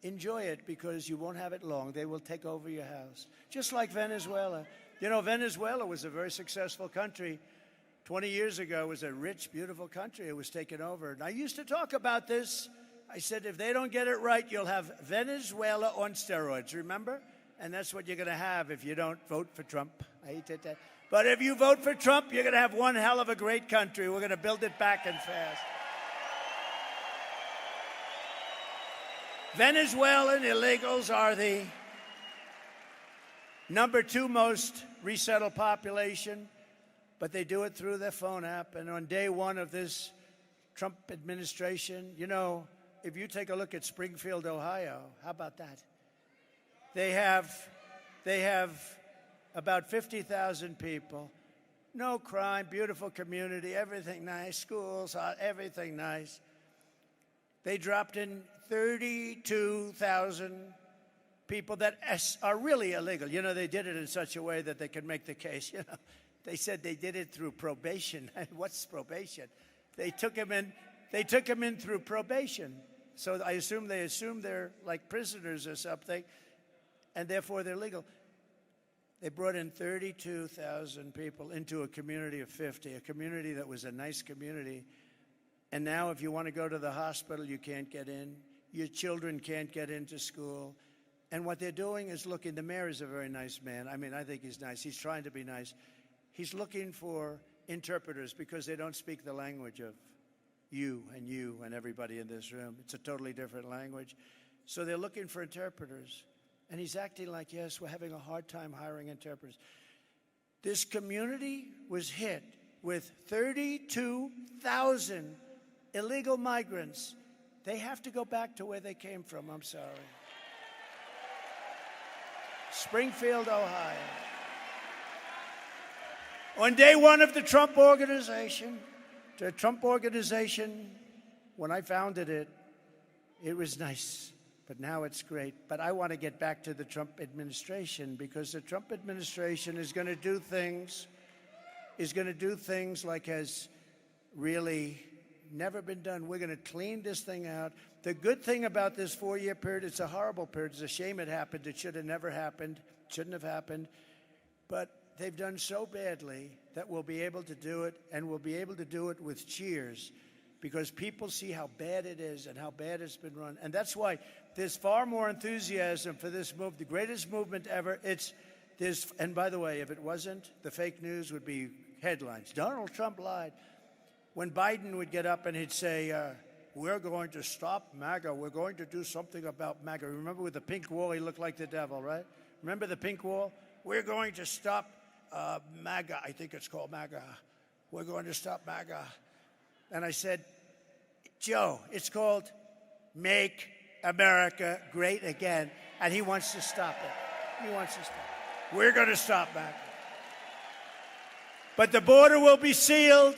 Enjoy it, because you won't have it long. They will take over your house, just like Venezuela. Venezuela was a very successful country. 20 years ago, it was a rich, beautiful country. It was taken over. And I used to talk about this. I said, if they don't get it right, you'll have Venezuela on steroids, remember? And that's what you're going to have if you don't vote for Trump. I hate that. But if you vote for Trump, you're going to have one hell of a great country. We're going to build it back and fast. Venezuelan illegals are the number 2 most resettled population, but they do it through their phone app. And on day 1 of this Trump administration, if you take a look at Springfield, Ohio, how about that? They have about 50,000 people. No crime, beautiful community, everything nice, schools, everything nice. They dropped in 32,000 people that are really illegal. They did it in such a way that they could make the case. They said they did it through probation. What's probation? They took them in through probation. So I assume they're like prisoners or something, and therefore they're legal. They brought in 32,000 people into a community of 50, a community that was a nice community. And now if you want to go to the hospital, you can't get in. Your children can't get into school. And what they're doing is looking, the mayor is a very nice man. I mean, I think he's nice. He's trying to be nice. He's looking for interpreters because they don't speak the language of you and everybody in this room. It's a totally different language. So they're looking for interpreters. And he's acting like, yes, we're having a hard time hiring interpreters. This community was hit with 32,000 illegal migrants. They have to go back to where they came from. I'm sorry. Springfield, Ohio. On day 1 of the Trump Organization, when I founded it, it was nice. But now it's great. But I want to get back to the Trump administration, because the Trump administration is going to do things like has really never been done. We're going to clean this thing out. The good thing about this 4-year period, it's a horrible period. It's a shame it happened. It should have never happened. Shouldn't have happened. But they've done so badly that we'll be able to do it, and we'll be able to do it with cheers. because people see how bad it is and how bad it's been run. And that's why there's far more enthusiasm for this move, the greatest movement ever. And by the way, if it wasn't, the fake news would be headlines. Donald Trump lied. When Biden would get up and he'd say, we're going to stop MAGA. We're going to do something about MAGA. Remember with the pink wall, he looked like the devil, right? Remember the pink wall? We're going to stop MAGA. I think it's called MAGA. We're going to stop MAGA. And I said, Joe, it's called Make America Great Again. And he wants to stop it. He wants to stop it. We're going to stop MAGA. But the border will be sealed.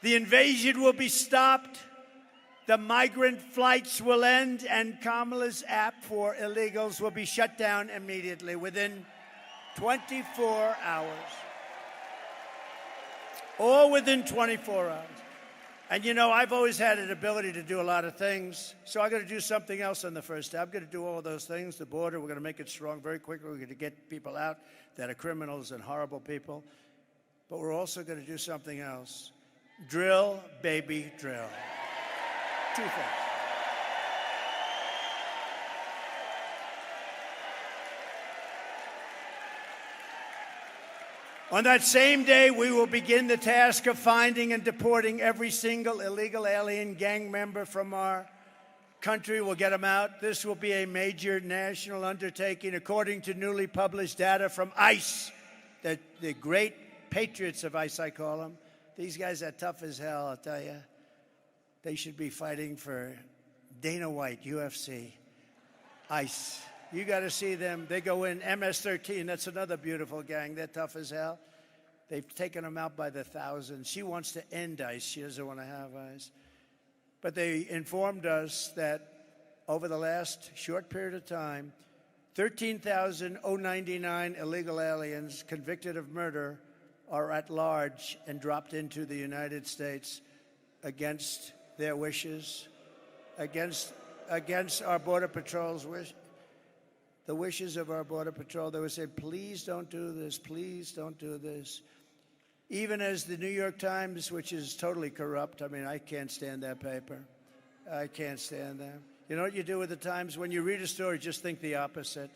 The invasion will be stopped. The migrant flights will end, and Kamala's app for illegals will be shut down immediately within 24 hours. All within 24 hours. And you know, I've always had an ability to do a lot of things, so I'm going to do something else on the first day. I'm going to do all of those things. The border, we're going to make it strong very quickly. We're going to get people out that are criminals and horrible people. But we're also going to do something else. Drill, baby, drill. Two things. On that same day, we will begin the task of finding and deporting every single illegal alien gang member from our country. We'll get them out. This will be a major national undertaking, according to newly published data from ICE, the great patriots of ICE, I call them. These guys are tough as hell, I'll tell you. They should be fighting for Dana White, UFC, ICE. You got to see them. They go in. MS-13, that's another beautiful gang. They're tough as hell. They've taken them out by the thousands. She wants to end ICE. She doesn't want to have ICE. But they informed us that over the last short period of time, 13,099 illegal aliens convicted of murder are at large and dropped into the United States against their wishes, against our Border Patrol's wish, the wishes of our Border Patrol. They would say, please don't do this, please don't do this. Even as the New York Times, which is totally corrupt, I mean, I can't stand that paper. I can't stand them. You know what you do with the Times? When you read a story, just think the opposite.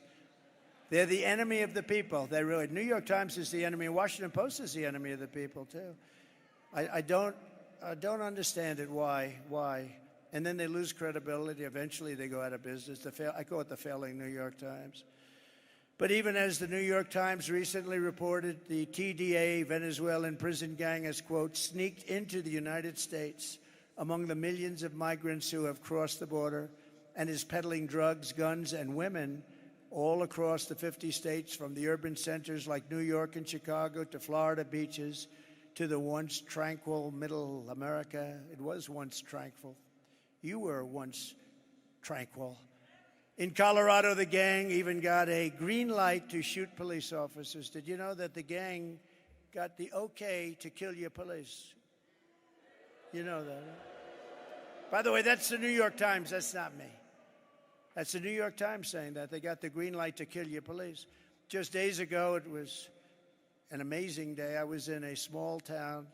They're the enemy of the people. They really. New York Times is the enemy. Washington Post is the enemy of the people too. I don't understand it. Why? And then they lose credibility. Eventually, they go out of business. I call it the failing New York Times. But even as the New York Times recently reported, the TDA Venezuelan prison gang has, quote, sneaked into the United States among the millions of migrants who have crossed the border and is peddling drugs, guns, and women all across the 50 states, from the urban centers like New York and Chicago to Florida beaches to the once tranquil middle America. It was once tranquil. You were once tranquil. In Colorado, the gang even got a green light to shoot police officers. Did you know that the gang got the okay to kill your police? You know that, right? By the way, that's the New York Times. That's not me. That's the New York Times saying that. They got the green light to kill your police. Just days ago, it was an amazing day. I was in a small town,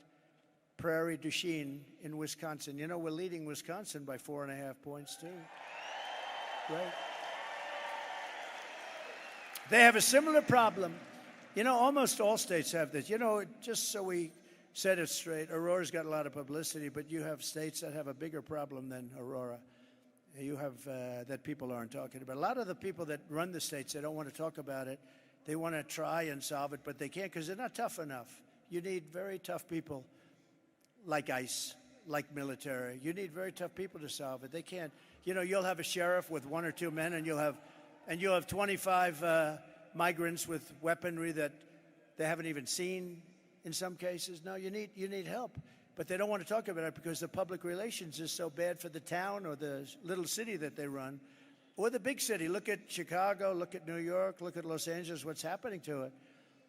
Prairie du Chien, in Wisconsin. You know, we're leading Wisconsin by 4.5 points, too. Right? They have a similar problem. You know, almost all states have this. You know, just so we set it straight, Aurora's got a lot of publicity, but you have states that have a bigger problem than Aurora. You have that people aren't talking about. A lot of the people that run the states, they don't want to talk about it. They want to try and solve it, but they can't because they're not tough enough. You need very tough people like ICE, like military. You need very tough people to solve it. They can't. You know, you'll have a sheriff with 1 or 2 men, and you'll have 25 migrants with weaponry that they haven't even seen in some cases. No, you need help. But they don't want to talk about it because the public relations is so bad for the town or the little city that they run, or the big city. Look at Chicago, look at New York, look at Los Angeles, what's happening to it.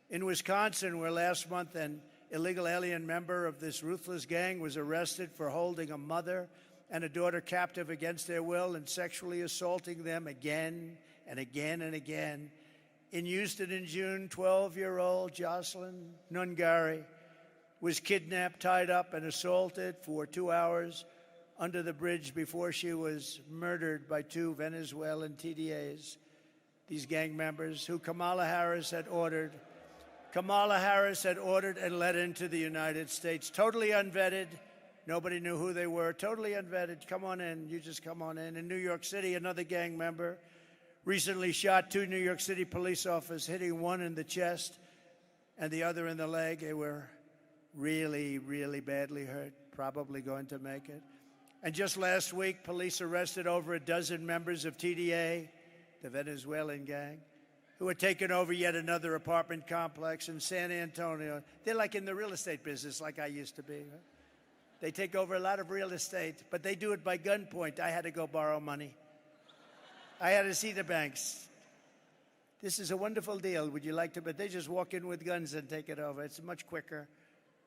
In Wisconsin, where last month an illegal alien member of this ruthless gang was arrested for holding a mother and a daughter captive against their will and sexually assaulting them again and again and again. In Houston in June, 12-year-old Jocelyn Nungari was kidnapped, tied up, and assaulted for 2 hours under the bridge before she was murdered by 2 Venezuelan TDAs, these gang members who Kamala Harris had ordered and let into the United States, totally unvetted. Nobody knew who they were, totally unvetted. Come on in, you just come on in. In New York City, another gang member recently shot 2 New York City police officers, hitting one in the chest and the other in the leg. They were really, really badly hurt, probably going to make it. And just last week, police arrested over a dozen members of TDA, the Venezuelan gang, who had taken over yet another apartment complex in San Antonio. They're like in the real estate business, like I used to be. Huh? They take over a lot of real estate, but they do it by gunpoint. I had to go borrow money. I had to see the banks. This is a wonderful deal. Would you like to? But they just walk in with guns and take it over. It's much quicker.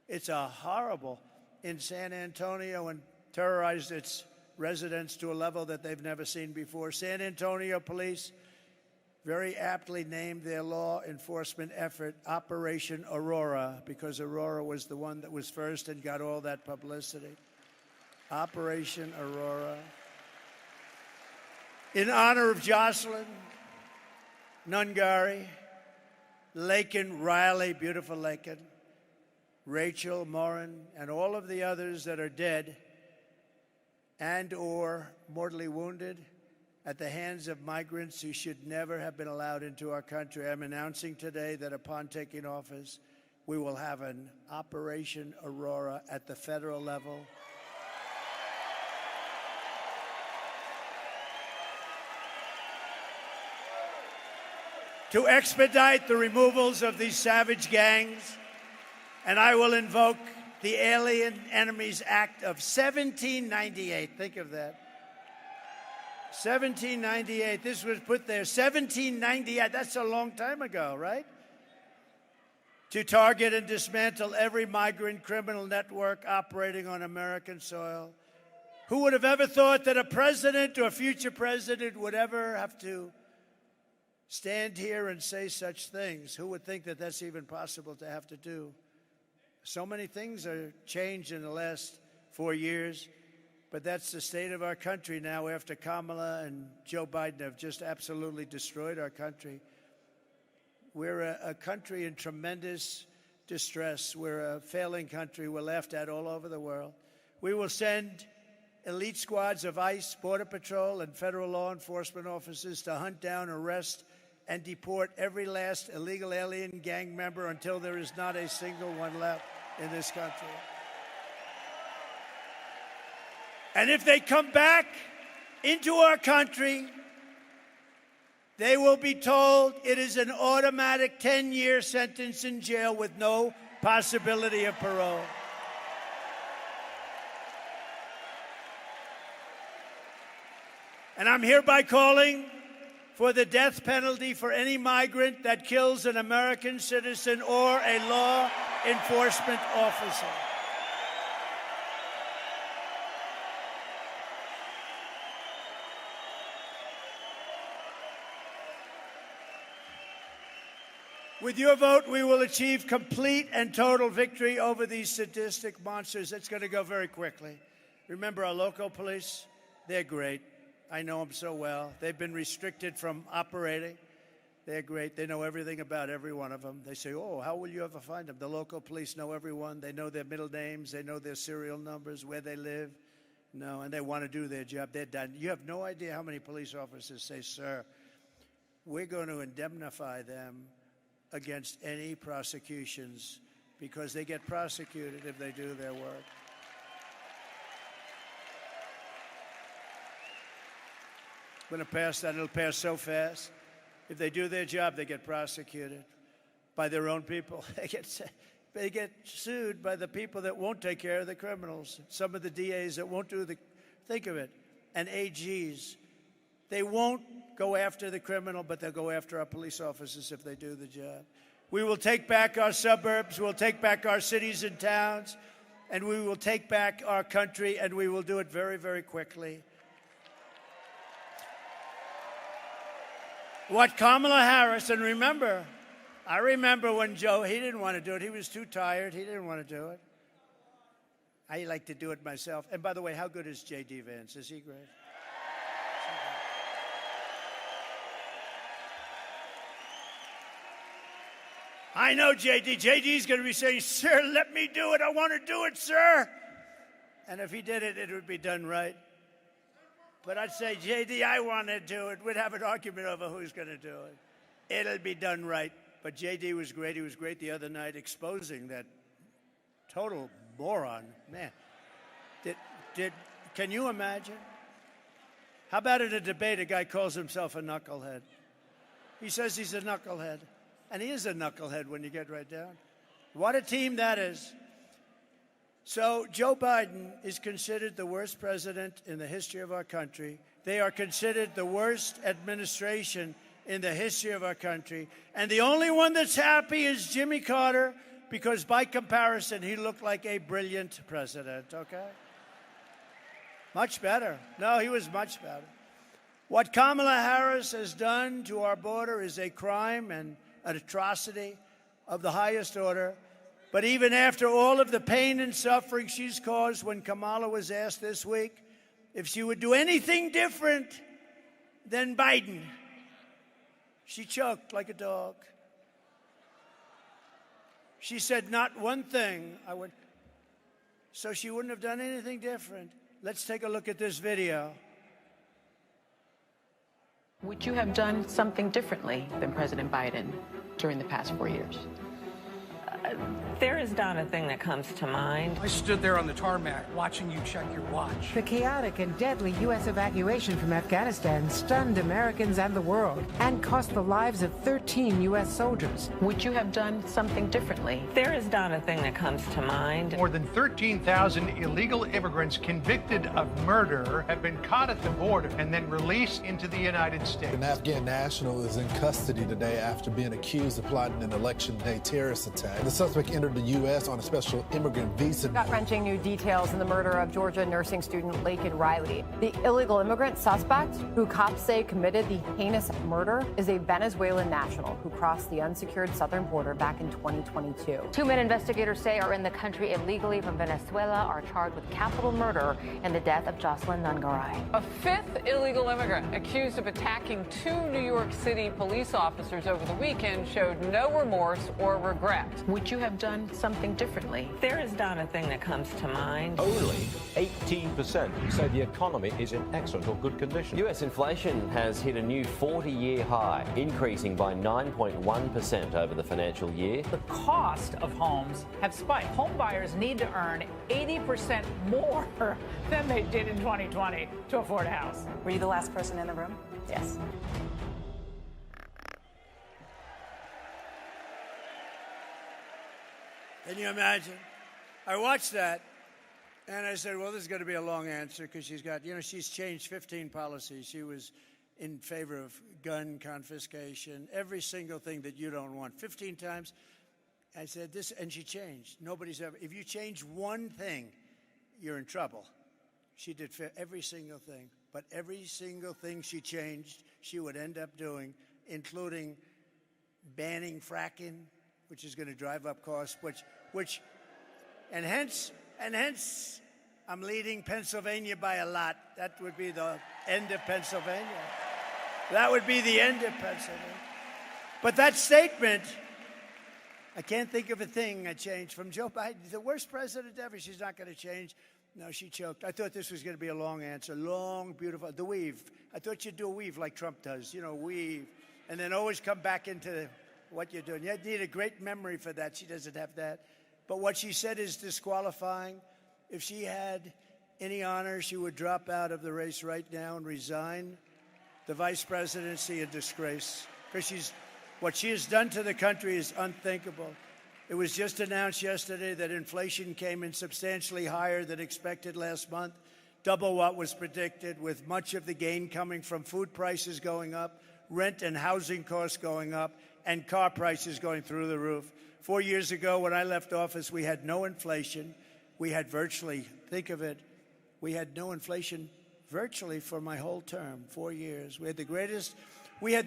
It's a horrible in San Antonio and terrorized its residents to a level that they've never seen before. San Antonio police very aptly named their law enforcement effort Operation Aurora, because Aurora was the one that was first and got all that publicity. Operation Aurora. In honor of Jocelyn, Nungari, Laken Riley, beautiful Laken, Rachel Morin, and all of the others that are dead and or mortally wounded at the hands of migrants who should never have been allowed into our country. I'm announcing today that upon taking office, we will have an Operation Aurora at the federal level. To expedite the removals of these savage gangs, and I will invoke the Alien Enemies Act of 1798. Think of that. 1798. This was put there. 1798. That's a long time ago, right? To target and dismantle every migrant criminal network operating on American soil. Who would have ever thought that a president or a future president would ever have to stand here and say such things? Who would think that that's even possible to have to do? So many things are changed in the last 4 years, but that's the state of our country now after Kamala and Joe Biden have just absolutely destroyed our country. We're a country in tremendous distress. We're a failing country. We're laughed at all over the world. We will send elite squads of ICE, Border Patrol, and federal law enforcement officers to hunt down, arrest, and deport every last illegal alien gang member until there is not a single one left in this country. And if they come back into our country, they will be told it is an automatic 10-year sentence in jail with no possibility of parole. And I'm hereby calling for the death penalty for any migrant that kills an American citizen or a law enforcement officer. With your vote, we will achieve complete and total victory over these sadistic monsters. It's going to go very quickly. Remember our local police? They're great. I know them so well. They've been restricted from operating. They're great. They know everything about every one of them. They say, oh, how will you ever find them? The local police know everyone. They know their middle names. They know their serial numbers, where they live. No, and they want to do their job. They're done. You have no idea how many police officers say, sir, we're going to indemnify them against any prosecutions because they get prosecuted if they do their work. I'm going to pass that. It'll pass so fast. If they do their job, they get prosecuted by their own people. They get sued by the people that won't take care of the criminals. Some of the DAs that won't do the, think of it, and AGs. They won't go after the criminal, but they'll go after our police officers if they do the job. We will take back our suburbs. We'll take back our cities and towns. And we will take back our country, and we will do it very, very quickly. What Kamala Harris, and remember, I remember when Joe, he didn't want to do it. He was too tired. He didn't want to do it. I like to do it myself. And by the way, how good is J.D. Vance? Is he great? I know J.D. J.D.'s going to be saying, sir, let me do it. I want to do it, sir. And if he did it, it would be done right. But I'd say, J.D., I want to do it. We'd have an argument over who's going to do it. It'll be done right. But J.D. was great. He was great the other night exposing that total moron. Man, can you imagine? How about in a debate, a guy calls himself a knucklehead? He says he's a knucklehead. And he is a knucklehead when you get right down. What a team that is. So Joe Biden is considered the worst president in the history of our country. They are considered the worst administration in the history of our country. And the only one that's happy is Jimmy Carter, because by comparison, he looked like a brilliant president, okay? Much better. No, he was much better. What Kamala Harris has done to our border is a crime and an atrocity of the highest order. But even after all of the pain and suffering she's caused, when Kamala was asked this week if she would do anything different than Biden, she choked like a dog. She said, not one thing I would. So she wouldn't have done anything different. Let's take a look at this video. Would you have done something differently than President Biden during the past 4 years? There is not a thing that comes to mind. I stood there on the tarmac watching you check your watch. The chaotic and deadly U.S. evacuation from Afghanistan stunned Americans and the world and cost the lives of 13 U.S. soldiers. Would you have done something differently? There is not a thing that comes to mind. More than 13,000 illegal immigrants convicted of murder have been caught at the border and then released into the United States. An Afghan national is in custody today after being accused of plotting an election day terrorist attack. The suspect entered the U.S. on a special immigrant visa. Gut-wrenching new details in the murder of Georgia nursing student Laken Riley. The illegal immigrant suspect, who cops say committed the heinous murder, is a Venezuelan national who crossed the unsecured southern border back in 2022. 2 men investigators say are in the country illegally from Venezuela are charged with capital murder in the death of Jocelyn Nungaray. A fifth illegal immigrant accused of attacking 2 New York City police officers over the weekend showed no remorse or regret. Would you have done something differently? There is not a thing that comes to mind. Only 18% say the economy is in excellent or good condition. US inflation has hit a new 40-year high, increasing by 9.1% over the financial year. The cost of homes have spiked. Home buyers need to earn 80% more than they did in 2020 to afford a house. Were you the last person in the room? Yes. Can you imagine? I watched that, and I said, well, this is going to be a long answer because she's got, she's changed 15 policies. She was in favor of gun confiscation, every single thing that you don't want, 15 times. I said this, and she changed. Nobody's ever, if you change one thing, you're in trouble. She did every single thing, but every single thing she changed, she would end up doing, including banning fracking, which is going to drive up costs, and hence, I'm leading Pennsylvania by a lot. That would be the end of Pennsylvania. That would be the end of Pennsylvania. But that statement, I can't think of a thing I changed from Joe Biden, the worst president ever. She's not going to change. No, she choked. I thought this was going to be a long answer, long, beautiful. The weave. I thought you'd do a weave like Trump does, weave, and then always come back into what you're doing. You need a great memory for that. She doesn't have that. But what she said is disqualifying. If she had any honor, she would drop out of the race right now and resign the vice presidency in disgrace. Because what she has done to the country is unthinkable. It was just announced yesterday that inflation came in substantially higher than expected last month, double what was predicted, with much of the gain coming from food prices going up, rent and housing costs going up, and car prices going through the roof. 4 years ago, when I left office, we had no inflation. We had virtually, think of it, we had no inflation virtually for my whole term, 4 years. We had the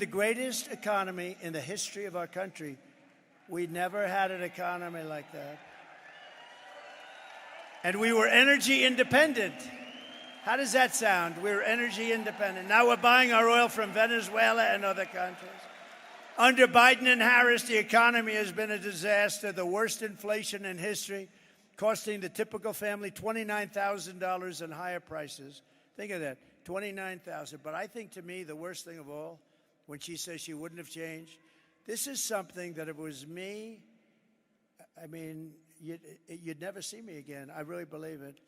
greatest economy in the history of our country. We never had an economy like that. And we were energy independent. How does that sound? We're energy independent. Now we're buying our oil from Venezuela and other countries. Under Biden and Harris, the economy has been a disaster, the worst inflation in history, costing the typical family $29,000 in higher prices. Think of that, $29,000. But I think, to me, the worst thing of all, when she says she wouldn't have changed, this is something that if it was me, I mean, you'd never see me again. I really believe it.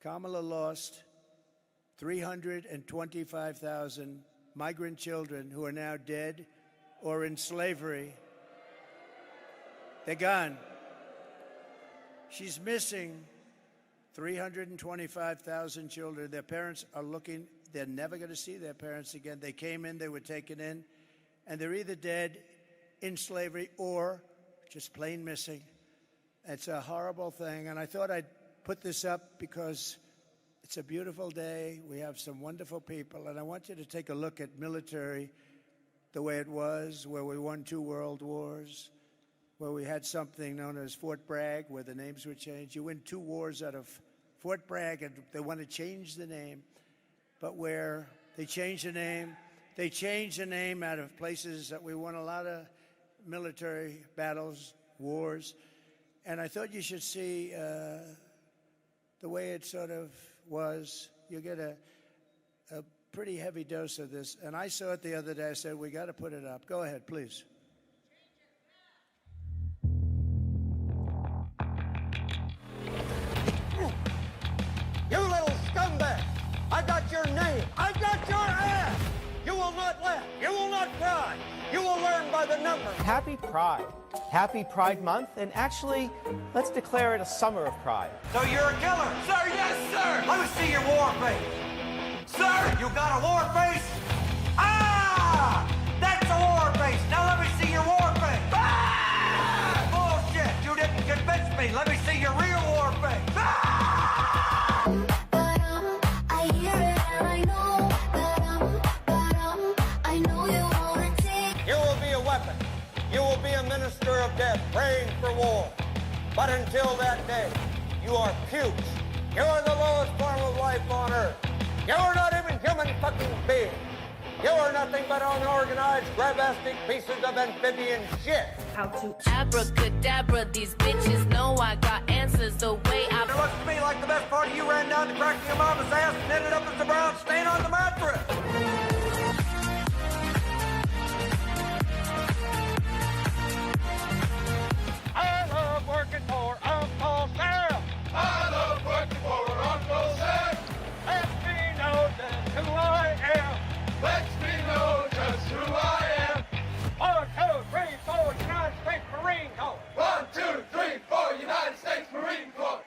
Kamala lost 325,000 migrant children who are now dead or in slavery. They're gone. She's missing 325,000 children. Their parents are looking. They're never going to see their parents again. They came in, they were taken in, and they're either dead, in slavery, or just plain missing. It's a horrible thing, and I thought I'd put this up because it's a beautiful day. We have some wonderful people, and I want you to take a look at military the way it was, where we won 2 world wars, where we had something known as Fort Bragg, where the names were changed. You win 2 wars out of Fort Bragg, and they want to change the name, but where they changed the name, out of places that we won a lot of military battles, wars, and I thought you should see the way it sort of was. You get a pretty heavy dose of this. And I saw it the other day. I said, we got to put it up. Go ahead, please. You little scumbag! I got your name. I got your ass! You will not laugh. You will not cry. You will learn by the numbers. Happy Pride. Happy Pride Month, and actually, let's declare it a summer of pride. So you're a killer? Sir, yes, sir! Let me see your war face. Sir, you got a war face? Ah! That's a war face. Now let me see your war face. Ah! Bullshit. You didn't convince me. Let me see your real war face. Ah! I hear it and I know I know you wanna take. You will be a weapon. You will be a minister of death, praying for war. But until that day, you are pukes. You are the lowest form of life on earth. You are not even human fucking beings. You are nothing but unorganized, grabastic pieces of amphibian shit. How to abracadabra, these bitches know I got answers the way I... It looks to me like the best part of you ran down the crack of your mama's ass and ended up as the brown stain on the mattress. I love working for Uncle Sam. I love working for Uncle Sam. Lets me know just who I am. Lets me know just who I am. 1, 2, 3, 4, United States Marine Corps. 1, 2, 3, 4, United States Marine Corps.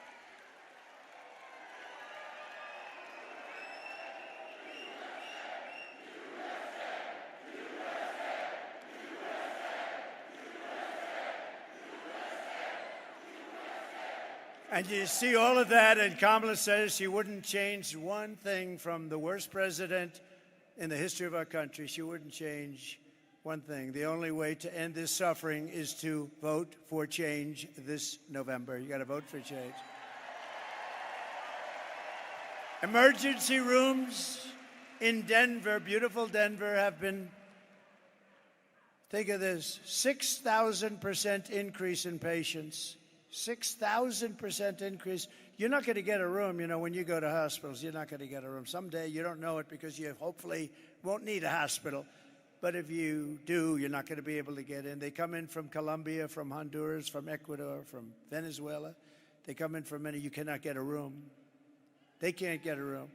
And you see all of that, and Kamala says she wouldn't change one thing from the worst president in the history of our country. She wouldn't change one thing. The only way to end this suffering is to vote for change this November. You got to vote for change. Emergency rooms in Denver, beautiful Denver, have been, think of this, 6,000% increase in patients. 6,000% increase. You're not going to get a room, you know, when you go to hospitals. You're not going to get a room. Someday you don't know it because you hopefully won't need a hospital. But if you do, you're not going to be able to get in. They come in from Colombia, from Honduras, from Ecuador, from Venezuela. They come in from many. You cannot get a room. They can't get a room.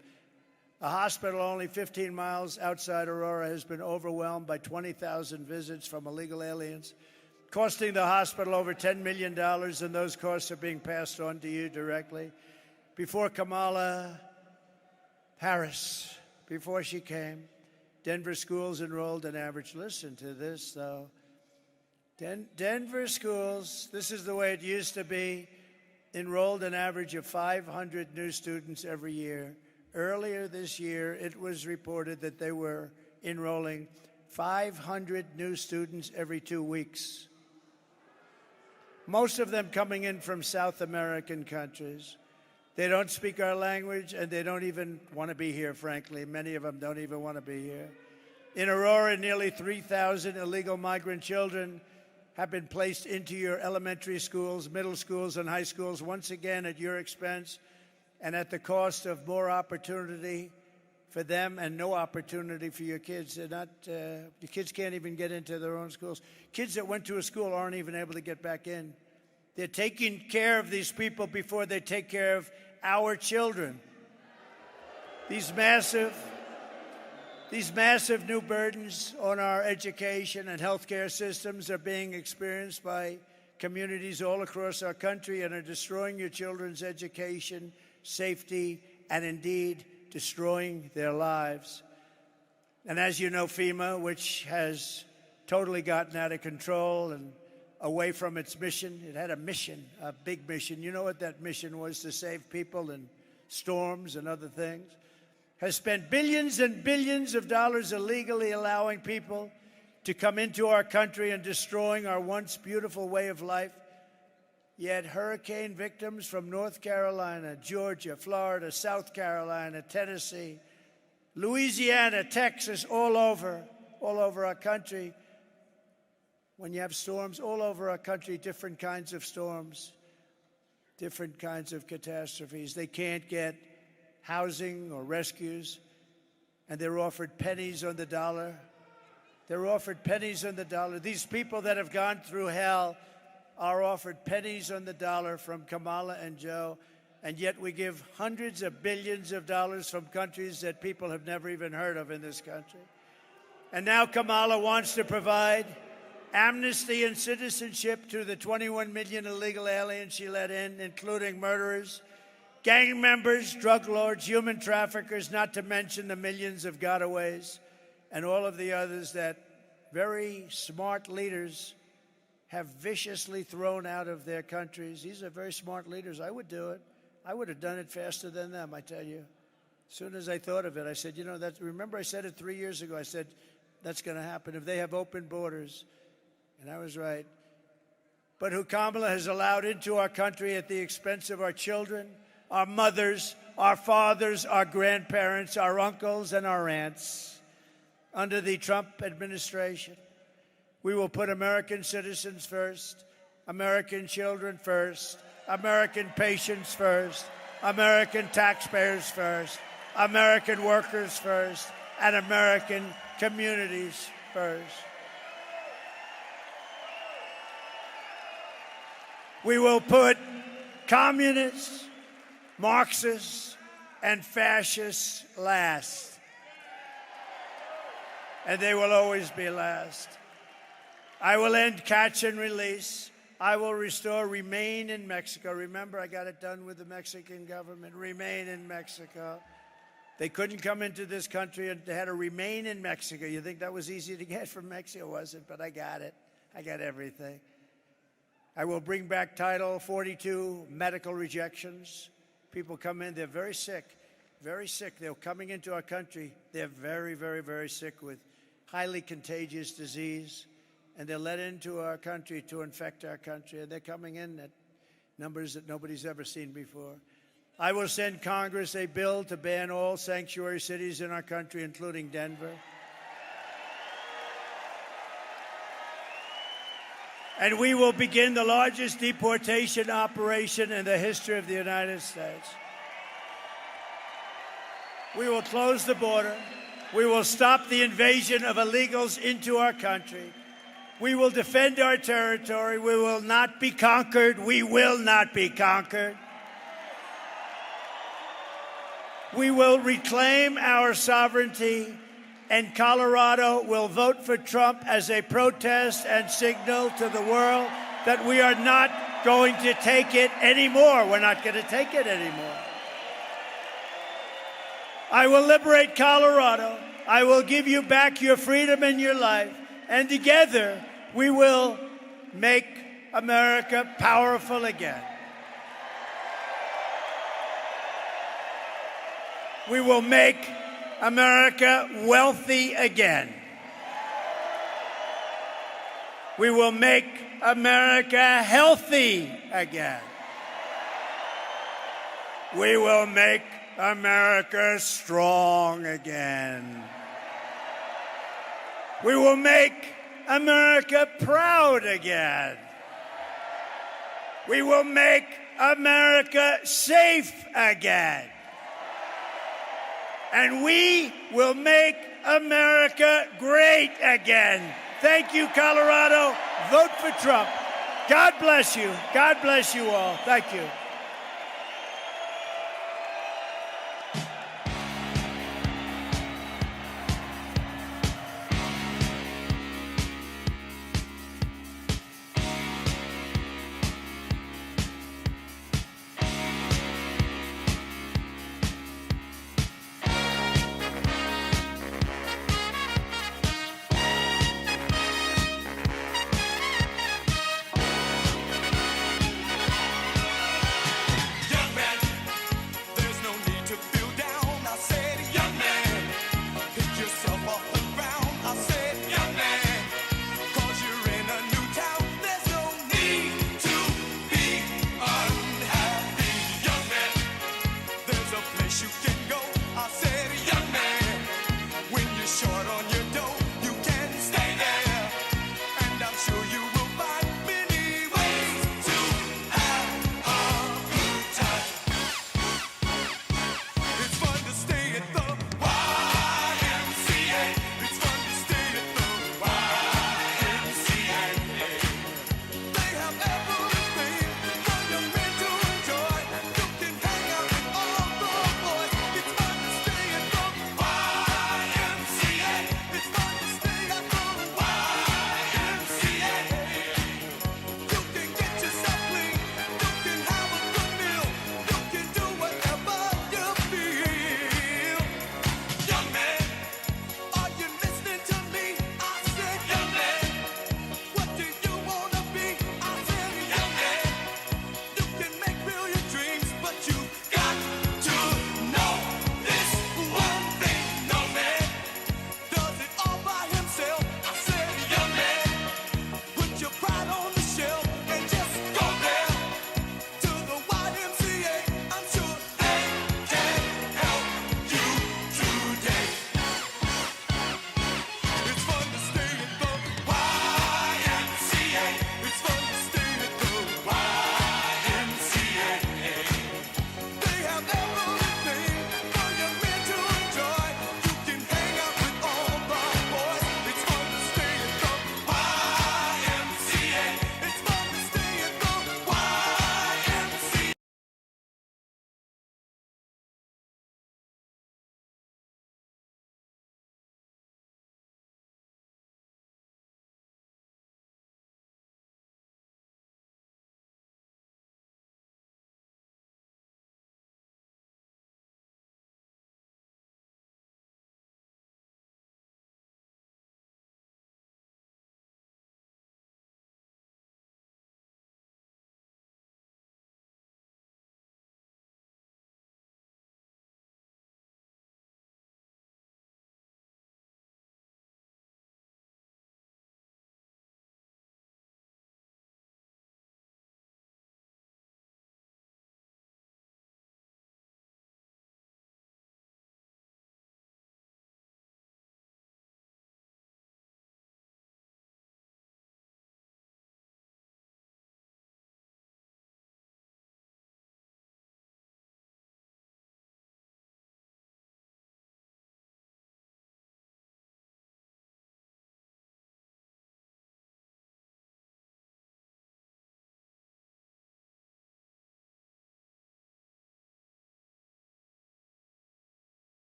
A hospital only 15 miles outside Aurora has been overwhelmed by 20,000 visits from illegal aliens, costing the hospital over $10 million, and those costs are being passed on to you directly. Before Kamala Harris, before she came, Denver schools enrolled an average, listen to this though, Denver schools, this is the way it used to be, enrolled an average of 500 new students every year. Earlier this year, it was reported that they were enrolling 500 new students every 2 weeks. most of them coming in from South American countries. They don't speak our language, and they don't even want to be here, frankly. Many of them don't even want to be here. In Aurora, nearly 3,000 illegal migrant children have been placed into your elementary schools, middle schools, and high schools, once again at your expense and at the cost of more opportunity for them and no opportunity for your kids. They're not, the kids can't even get into their own schools. Kids that went to a school aren't even able to get back in. They're taking care of these people before they take care of our children. These massive new burdens on our education and healthcare systems are being experienced by communities all across our country and are destroying your children's education, safety, and indeed destroying their lives. And as you know, FEMA, which has totally gotten out of control and away from its mission. It had a mission, a big mission. You know what that mission was? To save people in storms and other things. Has spent billions and billions of dollars illegally allowing people to come into our country and destroying our once beautiful way of life. Yet hurricane victims from North Carolina, Georgia, Florida, South Carolina, Tennessee, Louisiana, Texas, all over our country. When you have storms all over our country, different kinds of storms, different kinds of catastrophes, they can't get housing or rescues, and they're offered pennies on the dollar. They're offered pennies on the dollar. These people that have gone through hell are offered pennies on the dollar from Kamala and Joe, and yet we give hundreds of billions of dollars from countries that people have never even heard of in this country. And now Kamala wants to provide amnesty and citizenship to the 21 million illegal aliens she let in, including murderers, gang members, drug lords, human traffickers, not to mention the millions of gotaways and all of the others that very smart leaders have viciously thrown out of their countries. These are very smart leaders. I would do it. I would have done it faster than them, I tell you. As soon as I thought of it, I said, remember I said it 3 years ago. I said, that's going to happen if they have open borders. And I was right. But who Kamala has allowed into our country at the expense of our children, our mothers, our fathers, our grandparents, our uncles, and our aunts. Under the Trump administration, we will put American citizens first, American children first, American patients first, American taxpayers first, American workers first, and American communities first. We will put communists, Marxists, and fascists last. And they will always be last. I will end catch and release. I will restore remain in Mexico. Remember, I got it done with the Mexican government. Remain in Mexico. They couldn't come into this country and they had to remain in Mexico. You think that was easy to get from Mexico? It wasn't, but I got it. I got everything. I will bring back Title 42 medical rejections. People come in, they're very sick, very sick. They're coming into our country. They're very, very, very sick with highly contagious disease. And they're let into our country to infect our country. And they're coming in at numbers that nobody's ever seen before. I will send Congress a bill to ban all sanctuary cities in our country, including Denver. And we will begin the largest deportation operation in the history of the United States. We will close the border. We will stop the invasion of illegals into our country. We will defend our territory. We will not be conquered. We will not be conquered. We will reclaim our sovereignty, and Colorado will vote for Trump as a protest and signal to the world that we are not going to take it anymore. We're not going to take it anymore. I will liberate Colorado. I will give you back your freedom and your life. And together, we will make America powerful again. We will make America wealthy again. We will make America healthy again. We will make America strong again. We will make America proud again. We will make America safe again. And we will make America great again. Thank you, Colorado. Vote for Trump. God bless you. God bless you all. Thank you.